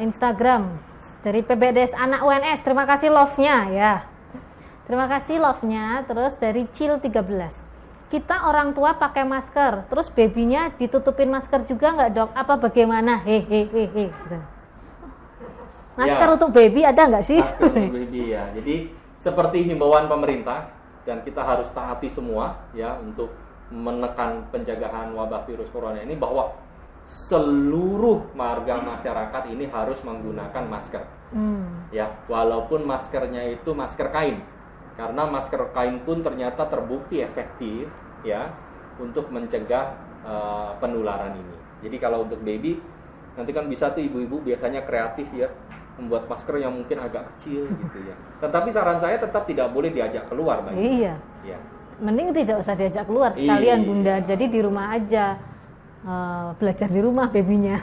A: Instagram dari PBDS Anak UNS. Terima kasih love-nya ya. Terima kasih love-nya. Terus dari Cil 13. Kita orang tua pakai masker, terus babynya ditutupin masker juga nggak dok? Apa bagaimana? Hehehe. Masker ya, untuk baby ada nggak sih?
B: Masker untuk baby ya. Jadi seperti himbauan pemerintah, dan kita harus taati semua ya untuk menekan pencegahan wabah virus corona ini, bahwa seluruh warga masyarakat ini harus menggunakan masker. Ya, walaupun maskernya itu masker kain, karena masker kain pun ternyata terbukti efektif ya untuk mencegah penularan ini. Jadi kalau untuk baby, nanti kan bisa tuh ibu-ibu biasanya kreatif ya, membuat masker yang mungkin agak kecil gitu ya. Tetapi saran saya tetap tidak boleh diajak keluar, Mbak.
A: Iya. Ya. Mending tidak usah diajak keluar sekalian, Bunda. Jadi di rumah aja, belajar di rumah babynya.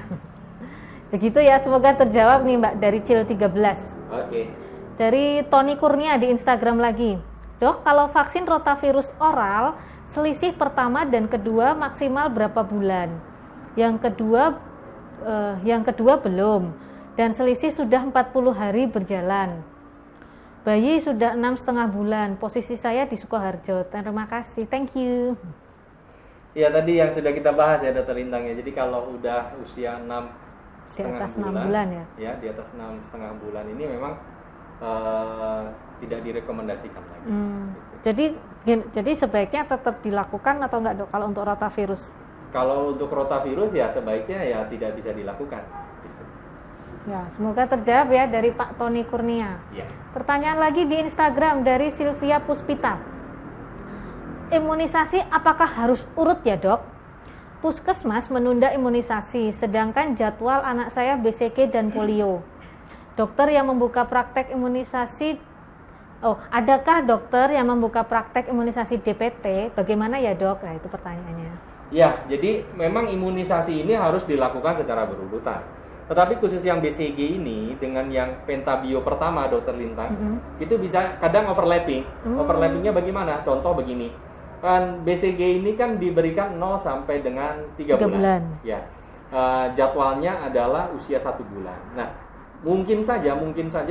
A: Begitu ya, semoga terjawab nih Mbak dari Cil 13.
B: Oke.
A: Dari Tony Kurnia di Instagram lagi. Dok, kalau vaksin rotavirus oral, selisih pertama dan kedua maksimal berapa bulan? Yang kedua belum. Dan selisih sudah 40 hari berjalan. Bayi sudah 6,5 bulan. Posisi saya di Sukoharjo. Terima kasih. Thank you.
B: Ya, tadi yang sudah kita bahas ya Dr. Lintang ya. Jadi kalau udah usia
A: 6,5 bulan ya.
B: Ya, di atas 6,5 bulan ini memang tidak direkomendasikan lagi.
A: Jadi sebaiknya tetap dilakukan atau enggak dok kalau untuk rotavirus?
B: Kalau untuk rotavirus ya sebaiknya ya tidak bisa dilakukan.
A: Ya, semoga terjawab ya dari Pak Tony Kurnia.
B: Ya.
A: Pertanyaan lagi di Instagram dari Sylvia Puspita. Imunisasi apakah harus urut ya dok? Puskesmas menunda imunisasi, sedangkan jadwal anak saya BCG dan polio. Dokter yang membuka praktek imunisasi, adakah dokter yang membuka praktek imunisasi DPT? Bagaimana ya dok? Nah, itu pertanyaannya.
B: Ya, jadi memang imunisasi ini harus dilakukan secara berurutan. Tetapi khusus yang BCG ini dengan yang pentabio pertama, Dr. Lintang, itu bisa kadang overlapping. Overlappingnya bagaimana? Contoh begini, kan BCG ini kan diberikan 0 sampai dengan 3 bulan. Ya, jadwalnya adalah usia 1 bulan. Nah, mungkin saja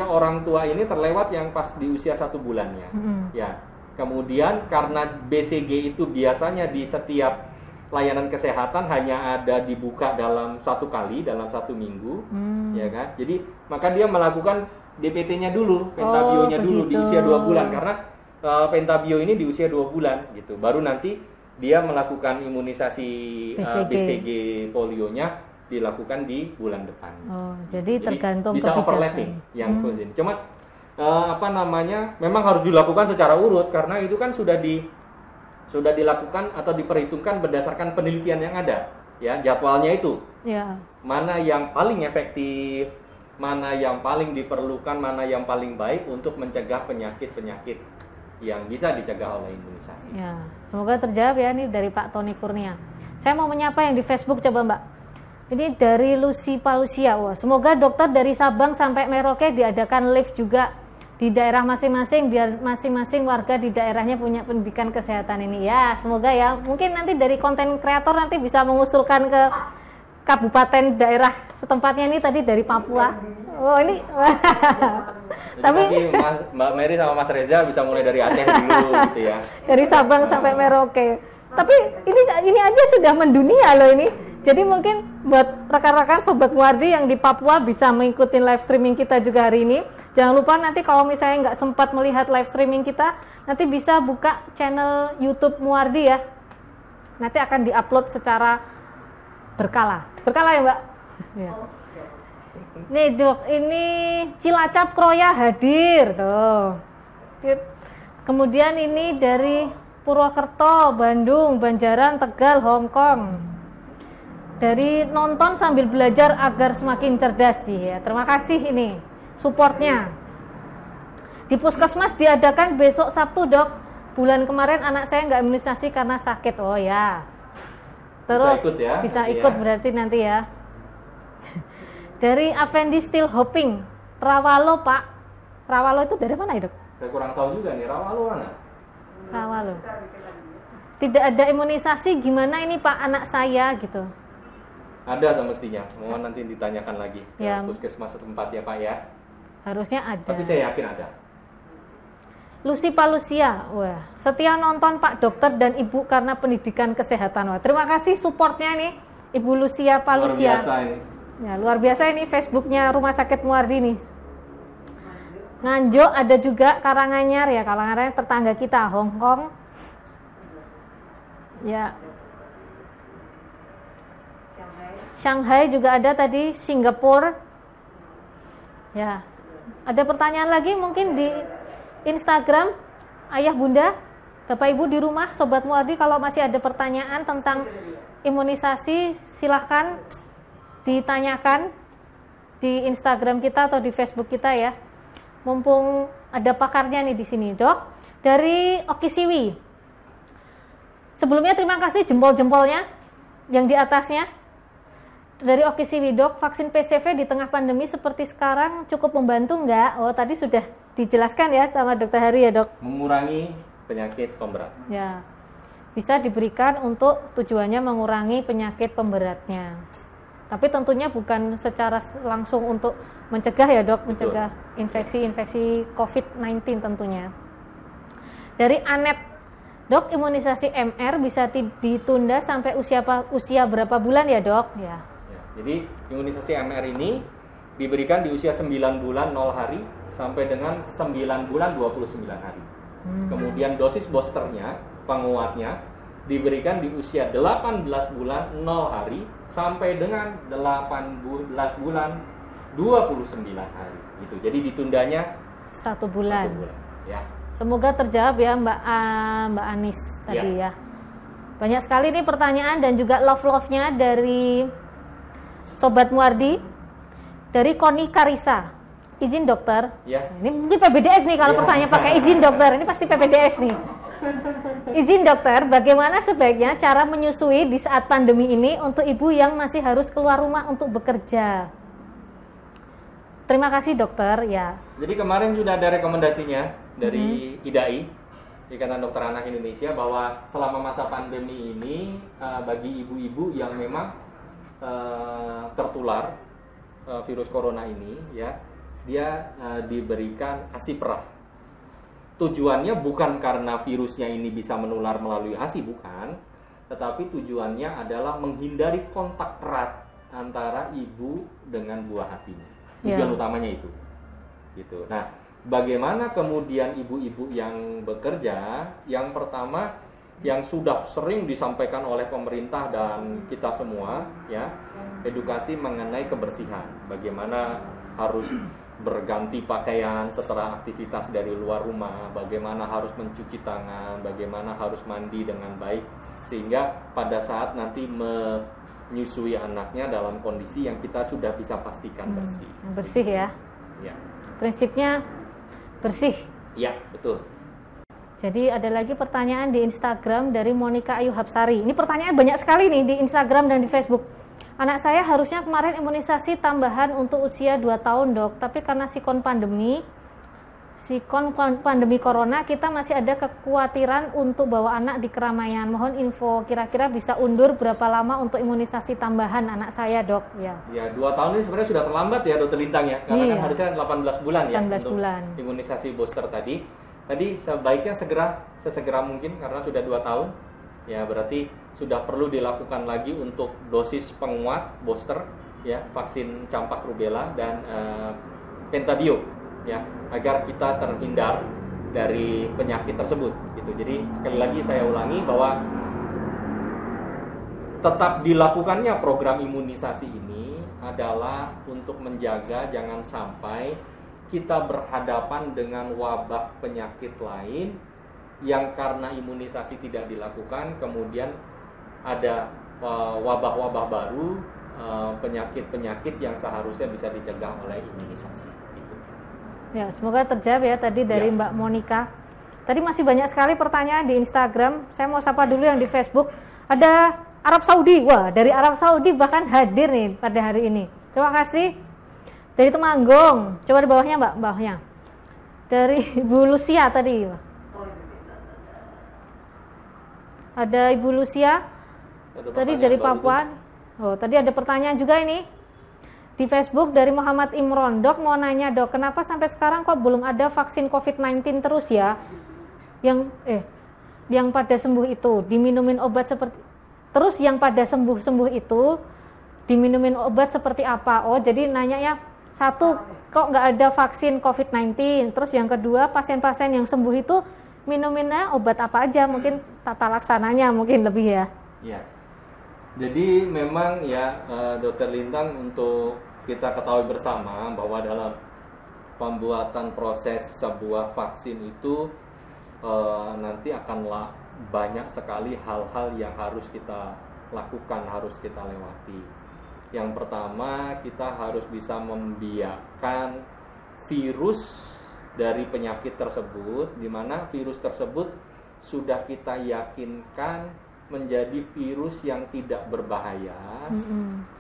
B: orang tua ini terlewat yang pas di usia 1 bulannya. Ya, kemudian karena BCG itu biasanya di setiap layanan kesehatan hanya ada dibuka dalam 1 kali dalam 1 minggu, ya kan? Jadi maka dia melakukan DPT-nya dulu, pentabionya dulu di usia 2 bulan karena pentabio ini di usia 2 bulan gitu. Baru nanti dia melakukan imunisasi BCG polionya dilakukan di bulan depan.
A: Jadi tergantung
B: bisa overlapping yang ini. Cuma memang harus dilakukan secara urut karena itu kan sudah dilakukan atau diperhitungkan berdasarkan penelitian yang ada, ya jadwalnya itu. Ya. Mana yang paling efektif, mana yang paling diperlukan, mana yang paling baik untuk mencegah penyakit-penyakit yang bisa dicegah oleh imunisasi.
A: Ya, semoga terjawab ya ini dari Pak Tony Kurnia. Saya mau menyapa yang di Facebook coba Mbak. Ini dari Lucy Palusia. Wah, semoga dokter dari Sabang sampai Merauke diadakan live juga di daerah masing-masing biar masing-masing warga di daerahnya punya pendidikan kesehatan ini ya. Semoga ya, mungkin nanti dari konten kreator nanti bisa mengusulkan ke kabupaten daerah setempatnya. Ini tadi dari Papua. Oh ini
B: tapi Mbak Mary sama Mas Reza bisa mulai dari Aceh dulu gitu ya,
A: dari Sabang sampai Merauke. Tapi ini aja sudah mendunia loh ini. Jadi mungkin buat rekan-rekan Sobat Muardi yang di Papua bisa mengikuti live streaming kita juga hari ini. Jangan lupa nanti kalau misalnya nggak sempat melihat live streaming kita, nanti bisa buka channel YouTube Muardi ya. Nanti akan diupload secara berkala ya Mbak. Ya. Nih Dok, ini Cilacap Kroya hadir tuh. Kemudian ini dari Purwokerto, Bandung, Banjaran, Tegal, Hong Kong. Dari nonton sambil belajar agar semakin cerdas sih ya. Terima kasih ini supportnya. Di Puskesmas diadakan besok Sabtu Dok. Bulan kemarin anak saya nggak imunisasi karena sakit. Oh ya. Terus
B: bisa ikut, ya?
A: Bisa ikut
B: ya.
A: Berarti nanti ya. Dari Effendi Still Hoping, Rawalo Pak. Rawalo itu dari mana ya Dok?
B: Saya kurang tahu juga nih, Rawalo mana?
A: Rawalo. Tidak ada imunisasi, gimana ini Pak anak saya gitu?
B: Ada semestinya, mohon nanti ditanyakan lagi
A: ya.
B: ke puskesmas setempat ya Pak ya.
A: Harusnya ada.
B: Tapi saya yakin ada.
A: Lucy Palusia, wah, setia nonton Pak Dokter dan Ibu karena pendidikan kesehatan. Wah, terima kasih supportnya nih, Ibu Lucia Palusia.
B: Luar biasa ini.
A: Ya, luar biasa ini Facebooknya Rumah Sakit Muardi nih. Nganjuk ada juga Karanganyar ya, Karanganyar tetangga kita, Hong Kong. Ya. Shanghai juga ada tadi, Singapura. Ya. Ada pertanyaan lagi mungkin di Instagram, Ayah Bunda, Bapak Ibu di rumah, Sobat Muardi, kalau masih ada pertanyaan tentang imunisasi, silahkan ditanyakan di Instagram kita atau di Facebook kita ya. Mumpung ada pakarnya nih di sini, Dok. Dari Oki Siwi. Sebelumnya terima kasih jempol-jempolnya yang di atasnya. Dari Oki Siwi, Dok, vaksin PCV di tengah pandemi seperti sekarang cukup membantu nggak? Oh, tadi sudah dijelaskan ya sama Dokter Hari ya Dok.
B: Mengurangi penyakit pemberat.
A: Ya, bisa diberikan untuk tujuannya mengurangi penyakit pemberatnya. Tapi tentunya bukan secara langsung untuk mencegah ya Dok, mencegah infeksi-infeksi COVID-19 tentunya. Dari Anet, Dok, imunisasi MR bisa ditunda sampai usia berapa bulan ya Dok? Ya.
B: Jadi imunisasi MR ini diberikan di usia 9 bulan 0 hari sampai dengan 9 bulan 29 hari. Kemudian dosis boosternya, penguatnya, diberikan di usia 18 bulan 0 hari sampai dengan 18 bulan 29 hari. Gitu. Jadi ditundanya
A: 1 bulan.
B: 1 bulan. Ya.
A: Semoga terjawab ya Mbak Anis tadi ya. Banyak sekali nih pertanyaan dan juga love-nya dari Sobat Muardi. Dari Koni Karisa. Izin dokter.
B: Ya.
A: Ini mungkin PPDS nih kalau pertanyaan pakai izin dokter. Ini pasti PPDS nih. Izin dokter, bagaimana sebaiknya cara menyusui di saat pandemi ini untuk ibu yang masih harus keluar rumah untuk bekerja? Terima kasih dokter ya.
B: Jadi kemarin sudah ada rekomendasinya dari IDAI, Ikatan Dokter Anak Indonesia, bahwa selama masa pandemi ini bagi ibu-ibu yang memang tertular virus corona ini ya, dia diberikan ASI perah. Tujuannya bukan karena virusnya ini bisa menular melalui ASI, bukan, tetapi tujuannya adalah menghindari kontak erat antara ibu dengan buah hatinya. Tujuan utamanya itu. Gitu. Nah, bagaimana kemudian ibu-ibu yang bekerja? Yang pertama, yang sudah sering disampaikan oleh pemerintah dan kita semua, ya, edukasi mengenai kebersihan. Bagaimana harus berganti pakaian setelah aktivitas dari luar rumah, bagaimana harus mencuci tangan, bagaimana harus mandi dengan baik, sehingga pada saat nanti menyusui anaknya dalam kondisi yang kita sudah bisa pastikan bersih.
A: Bersih ya?
B: Ya.
A: Prinsipnya bersih?
B: Ya, betul.
A: Jadi ada lagi pertanyaan di Instagram dari Monica Ayu Hapsari. Ini pertanyaan banyak sekali nih di Instagram dan di Facebook. Anak saya harusnya kemarin imunisasi tambahan untuk usia 2 tahun dok, tapi karena sikon pandemi corona, kita masih ada kekhawatiran untuk bawa anak di keramaian. Mohon info, kira-kira bisa undur berapa lama untuk imunisasi tambahan anak saya dok? Ya,
B: 2 tahun ini sebenarnya sudah terlambat ya Dokter Lintang ya, karena kan harusnya 18 bulan ya
A: 18
B: untuk
A: bulan.
B: Imunisasi booster tadi. Tadi sebaiknya sesegera mungkin karena sudah 2 tahun, ya berarti sudah perlu dilakukan lagi untuk dosis penguat booster ya, vaksin campak rubella dan pentabio ya, agar kita terhindar dari penyakit tersebut gitu. Jadi sekali lagi saya ulangi bahwa tetap dilakukannya program imunisasi ini adalah untuk menjaga jangan sampai kita berhadapan dengan wabah penyakit lain yang karena imunisasi tidak dilakukan, kemudian ada wabah-wabah baru, penyakit-penyakit yang seharusnya bisa dicegah oleh imunisasi. Gitu.
A: Ya, semoga terjawab ya tadi dari Mbak Monica. Tadi masih banyak sekali pertanyaan di Instagram. Saya mau sapa dulu yang di Facebook. Ada Arab Saudi. Wah, dari Arab Saudi bahkan hadir nih pada hari ini. Terima kasih. Dari Temanggung. Coba di bawahnya, Mbak, bawahnya. Dari Ibu Lucia tadi. Ada Ibu Lucia. Tadi dari Papua. Oh, tadi ada pertanyaan juga ini. Di Facebook dari Muhammad Imron. Dok, mau nanya, Dok, kenapa sampai sekarang kok belum ada vaksin COVID-19 terus ya? Yang pada sembuh itu diminumin obat seperti terus yang pada sembuh itu diminumin obat seperti apa? Oh, jadi nanya ya, satu, kok nggak ada vaksin COVID-19? Terus yang kedua, pasien-pasien yang sembuh itu minuminnya obat apa aja? Mungkin tata laksananya mungkin lebih ya.
B: Ya. Jadi memang ya Dokter Lintang, untuk kita ketahui bersama bahwa dalam pembuatan proses sebuah vaksin itu nanti akanlah banyak sekali hal-hal yang harus kita lakukan, harus kita lewati. Yang pertama, kita harus bisa membiarkan virus dari penyakit tersebut, di mana virus tersebut sudah kita yakinkan menjadi virus yang tidak berbahaya,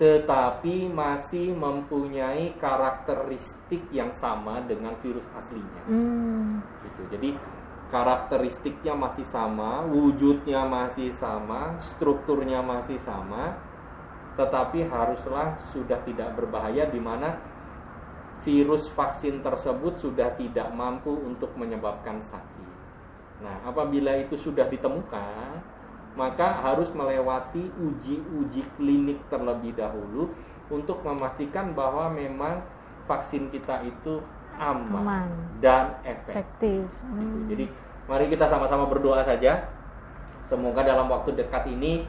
B: tetapi masih mempunyai karakteristik yang sama dengan virus aslinya. Gitu. Jadi karakteristiknya masih sama, wujudnya masih sama, strukturnya masih sama, tetapi haruslah sudah tidak berbahaya, di mana virus vaksin tersebut sudah tidak mampu untuk menyebabkan sakit. Nah, apabila itu sudah ditemukan, maka harus melewati uji klinik terlebih dahulu untuk memastikan bahwa memang vaksin kita itu aman. Dan efektif. Jadi mari kita sama-sama berdoa saja. Semoga dalam waktu dekat ini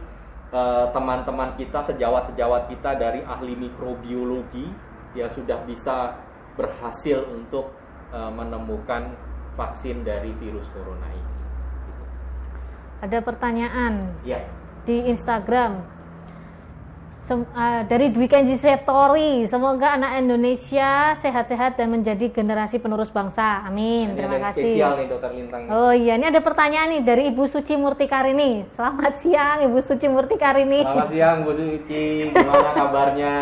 B: teman-teman kita, sejawat-sejawat kita dari ahli mikrobiologi ya sudah bisa berhasil untuk menemukan vaksin dari virus corona ini.
A: Ada pertanyaan di Instagram dari Dwi Kenji Setori. Semoga anak Indonesia sehat-sehat dan menjadi generasi penerus bangsa. Amin.
B: Ini
A: terima kasih.
B: Spesial nih Dokter Lintang.
A: Oh iya, ini ada pertanyaan nih dari Ibu Suci Murtikarini. Selamat siang Ibu Suci Murtikarini.
B: Selamat siang Bu Suci, gimana kabarnya?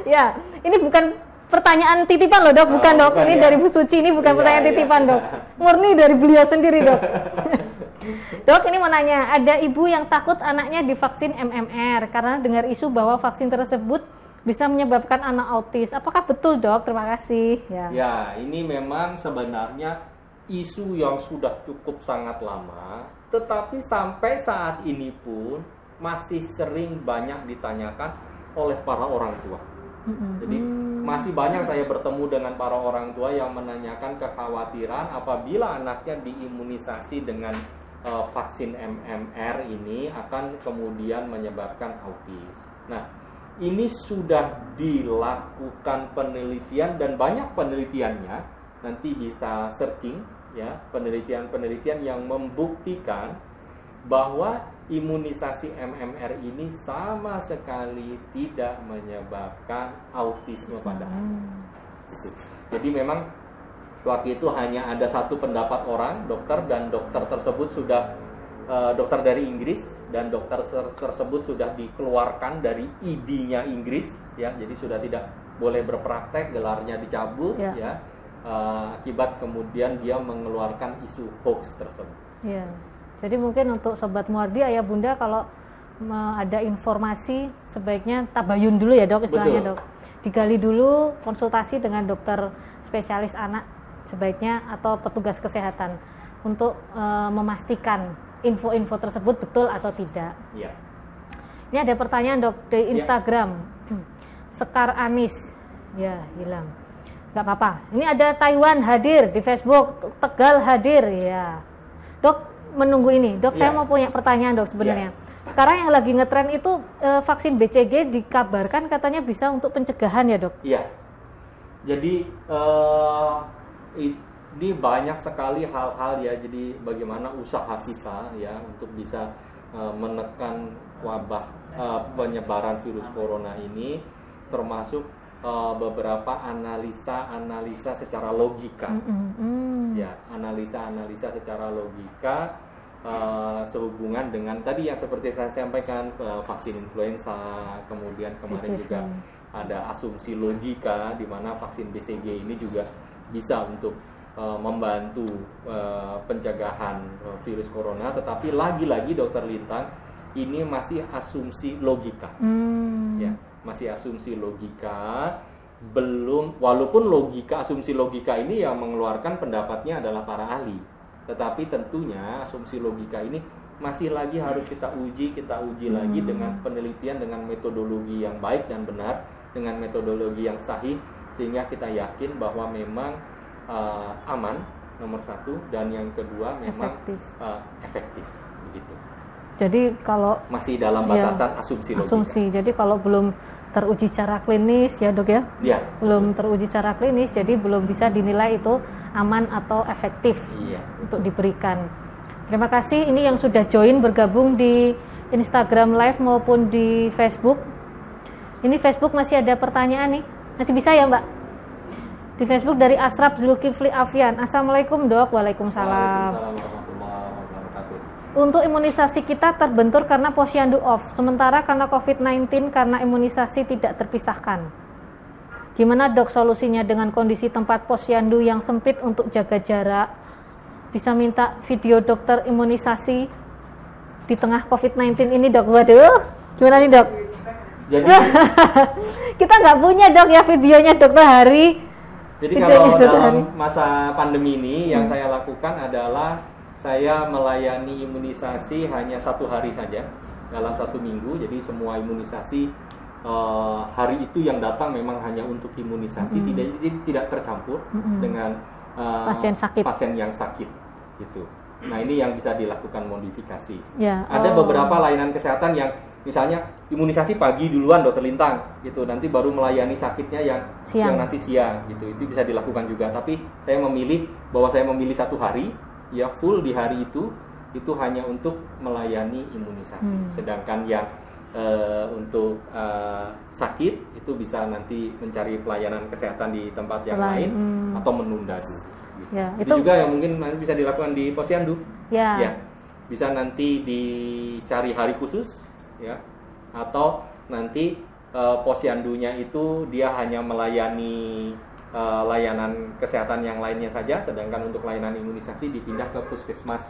A: Ya, ini bukan pertanyaan titipan loh, Dok, bukan Dok. Ini dari Bu Suci, ini bukan pertanyaan titipan, Dok. Murni dari beliau sendiri, Dok. Dok, ini mau nanya, ada ibu yang takut anaknya divaksin MMR karena dengar isu bahwa vaksin tersebut bisa menyebabkan anak autis. Apakah betul, Dok? Terima kasih.
B: Ya, ini memang sebenarnya isu yang sudah cukup sangat lama, tetapi sampai saat ini pun masih sering banyak ditanyakan oleh para orang tua. Jadi masih banyak saya bertemu dengan para orang tua yang menanyakan kekhawatiran apabila anaknya diimunisasi dengan vaksin MMR ini akan kemudian menyebabkan autis. Nah, ini sudah dilakukan penelitian dan banyak penelitiannya, nanti bisa searching ya, penelitian-penelitian yang membuktikan bahwa imunisasi MMR ini sama sekali tidak menyebabkan autisme pada anak. Jadi memang waktu itu hanya ada satu pendapat orang dokter, dan dokter tersebut sudah dokter dari Inggris, dan dokter tersebut sudah dikeluarkan dari ID-nya Inggris ya, jadi sudah tidak boleh berpraktek, gelarnya dicabut ya, akibat kemudian dia mengeluarkan isu hoax tersebut.
A: Ya. Jadi mungkin untuk Sobat Muardi, ayah bunda, kalau ada informasi sebaiknya tabayun dulu ya, Dok, istilahnya. Betul. Dok, digali dulu, konsultasi dengan dokter spesialis anak sebaiknya, atau petugas kesehatan untuk memastikan info-info tersebut betul atau tidak.
B: Ya.
A: Ini ada pertanyaan, Dok, di Instagram. Sekar Anis, ya hilang. Nggak apa-apa. Ini ada Taiwan hadir di Facebook, Tegal hadir ya. Dok, menunggu ini, Dok, saya mau punya pertanyaan, Dok, sebenarnya. Sekarang yang lagi ngetren itu vaksin BCG dikabarkan katanya bisa untuk pencegahan ya dok?
B: Iya. Jadi ini banyak sekali hal-hal ya. Jadi bagaimana usaha kita ya untuk bisa menekan wabah penyebaran virus corona ini, termasuk beberapa analisa secara logika. Ya, analisa secara logika. Sehubungan dengan tadi yang seperti saya sampaikan, vaksin influenza, kemudian kemarin juga ada asumsi logika di mana vaksin BCG ini juga bisa untuk membantu pencegahan virus corona, tetapi lagi-lagi Dokter Lintang ini masih asumsi logika. Ya, masih asumsi logika, belum, walaupun asumsi logika ini yang mengeluarkan pendapatnya adalah para ahli. Tetapi tentunya asumsi logika ini masih lagi harus kita uji lagi dengan penelitian, dengan metodologi yang baik dan benar, dengan metodologi yang sahih, sehingga kita yakin bahwa memang aman, nomor satu, dan yang kedua memang efektif begitu.
A: Jadi kalau
B: masih dalam batasan asumsi logika.
A: Jadi kalau belum teruji secara klinis ya dok ya?
B: Iya.
A: Belum teruji secara klinis, jadi belum bisa dinilai itu aman atau efektif untuk diberikan. Terima kasih ini yang sudah join bergabung di Instagram Live maupun di Facebook. Ini Facebook masih ada pertanyaan nih, masih bisa ya Mbak? Di Facebook dari Asraf Zulkifli Afian. Assalamualaikum dok. Waalaikumsalam. Untuk imunisasi kita terbentur karena posyandu off, sementara karena COVID-19 karena imunisasi tidak terpisahkan. Gimana dok solusinya dengan kondisi tempat posyandu yang sempit untuk jaga jarak? Bisa minta video dokter imunisasi di tengah COVID-19 ini dok. Waduh, gimana nih dok?
B: Jadi
A: kita nggak punya dok ya videonya dokter Hari.
B: Jadi kalau dalam masa pandemi ini yang saya lakukan adalah saya melayani imunisasi hanya 1 hari saja dalam 1 minggu. Jadi semua imunisasi hari itu yang datang memang hanya untuk imunisasi, tidak tercampur dengan pasien yang sakit gitu. Nah ini yang bisa dilakukan modifikasi. Ada beberapa layanan kesehatan yang misalnya imunisasi pagi duluan Dokter Lintang gitu, nanti baru melayani sakitnya yang nanti siang gitu. Itu bisa dilakukan juga. Tapi saya memilih 1 hari ya full di hari itu hanya untuk melayani imunisasi. Sedangkan yang untuk sakit itu bisa nanti mencari pelayanan kesehatan di tempat yang lain atau menunda dulu. Gitu. Itu juga yang mungkin bisa dilakukan di posyandu. Ya, bisa nanti dicari hari khusus, ya, atau nanti posyandunya itu dia hanya melayani layanan kesehatan yang lainnya saja, sedangkan untuk layanan imunisasi dipindah ke puskesmas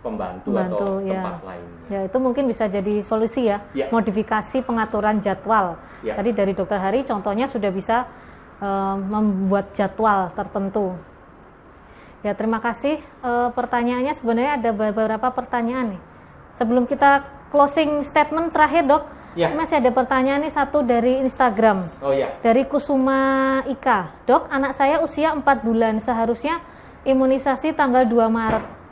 B: pembantu atau tempat lainnya. Ya, itu mungkin bisa jadi solusi ya. Modifikasi pengaturan jadwal. Tadi dari Dokter Hari contohnya sudah bisa membuat jadwal tertentu. Ya, terima kasih. Pertanyaannya sebenarnya ada beberapa pertanyaan nih. Sebelum kita closing statement terakhir, Dok, masih ada pertanyaan nih satu dari Instagram. Dari Kusuma Ika. Dok, anak saya usia 4 bulan, seharusnya imunisasi tanggal 2 Maret.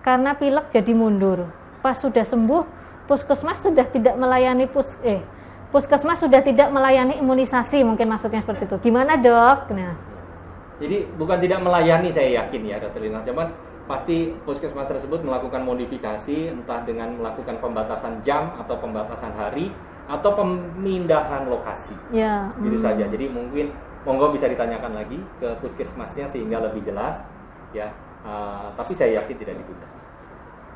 B: Karena pilek jadi mundur. Pas sudah sembuh, puskesmas sudah tidak melayani puskesmas sudah tidak melayani imunisasi, mungkin maksudnya seperti itu. Gimana dok? Nah, jadi bukan tidak melayani, saya yakin ya Dokter Lintang, cuman pasti puskesmas tersebut melakukan modifikasi, entah dengan melakukan pembatasan jam atau pembatasan hari atau pemindahan lokasi. Gitu saja. Jadi mungkin monggo bisa ditanyakan lagi ke puskesmasnya sehingga lebih jelas ya. Tapi saya yakin tidak ditunda.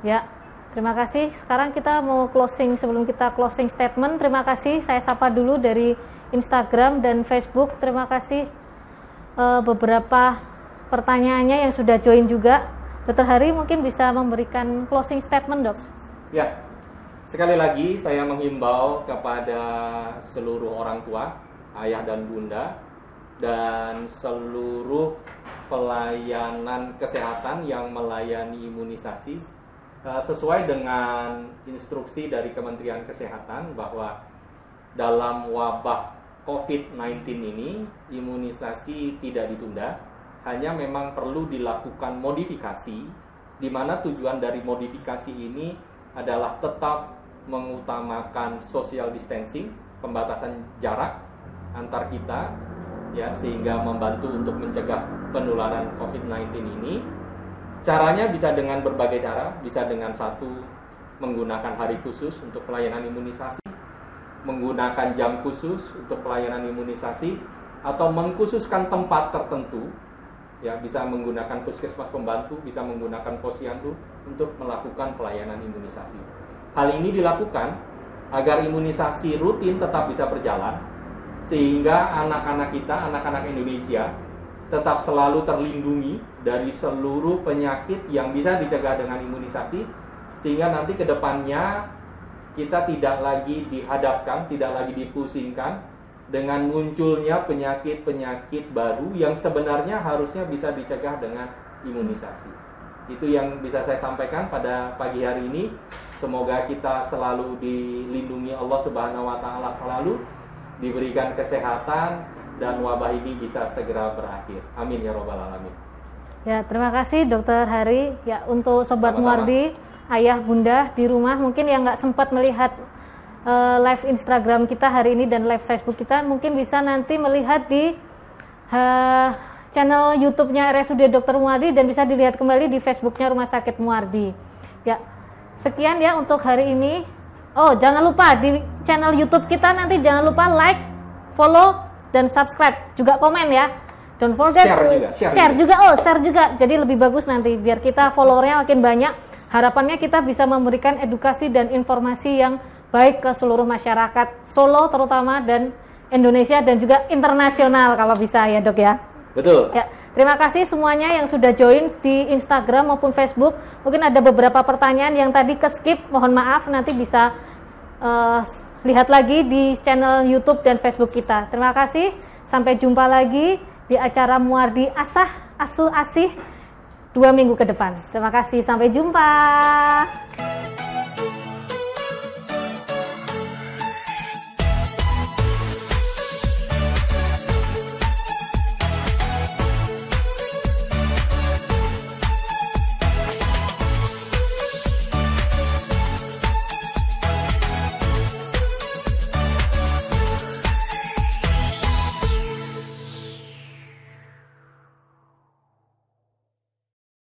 B: Ya, terima kasih. Sekarang kita mau closing. Sebelum kita closing statement, terima kasih. Saya sapa dulu dari Instagram dan Facebook. Terima kasih beberapa pertanyaannya yang sudah join juga. Dokter Hari mungkin bisa memberikan closing statement, dok. Ya, sekali lagi saya menghimbau kepada seluruh orang tua, ayah dan bunda, dan seluruh pelayanan kesehatan yang melayani imunisasi sesuai dengan instruksi dari Kementerian Kesehatan bahwa dalam wabah COVID-19 ini imunisasi tidak ditunda, hanya memang perlu dilakukan modifikasi, di mana tujuan dari modifikasi ini adalah tetap mengutamakan social distancing, pembatasan jarak antar kita, ya, sehingga membantu untuk mencegah penularan COVID-19 ini. Caranya bisa dengan berbagai cara, bisa dengan satu, menggunakan hari khusus untuk pelayanan imunisasi, menggunakan jam khusus untuk pelayanan imunisasi, atau mengkhususkan tempat tertentu, ya, bisa menggunakan puskesmas pembantu, bisa menggunakan posyandu untuk melakukan pelayanan imunisasi. Hal ini dilakukan agar imunisasi rutin tetap bisa berjalan, sehingga anak-anak kita, anak-anak Indonesia, tetap selalu terlindungi dari seluruh penyakit yang bisa dicegah dengan imunisasi, sehingga nanti ke depannya kita tidak lagi dihadapkan, tidak lagi dipusingkan dengan munculnya penyakit-penyakit baru yang sebenarnya harusnya bisa dicegah dengan imunisasi. Itu yang bisa saya sampaikan pada pagi hari ini. Semoga kita selalu dilindungi Allah Subhanahu wa taala, selalu diberikan kesehatan dan wabah ini bisa segera berakhir. Amin ya robbal alamin.
A: Ya, terima kasih Dokter Hari. Ya, untuk Sobat Muardi, ayah bunda di rumah mungkin yang nggak sempat melihat live Instagram kita hari ini dan live Facebook kita, mungkin bisa nanti melihat di channel YouTube-nya RSUD Dr. Muardi dan bisa dilihat kembali di Facebook-nya Rumah Sakit Muardi. Ya, sekian ya untuk hari ini. Oh, jangan lupa di channel YouTube kita nanti jangan lupa like, follow, dan subscribe, juga komen ya. Don't forget share juga. Jadi lebih bagus nanti biar kita followernya makin banyak. Harapannya kita bisa memberikan edukasi dan informasi yang baik ke seluruh masyarakat Solo terutama dan Indonesia dan juga internasional kalau bisa ya Dok ya.
B: Betul.
A: Ya, terima kasih semuanya yang sudah join di Instagram maupun Facebook. Mungkin ada beberapa pertanyaan yang tadi ke-skip, mohon maaf, nanti bisa lihat lagi di channel YouTube dan Facebook kita. Terima kasih, sampai jumpa lagi di acara Muardi Asah Asuh Asih 2 minggu ke depan. Terima kasih, sampai jumpa.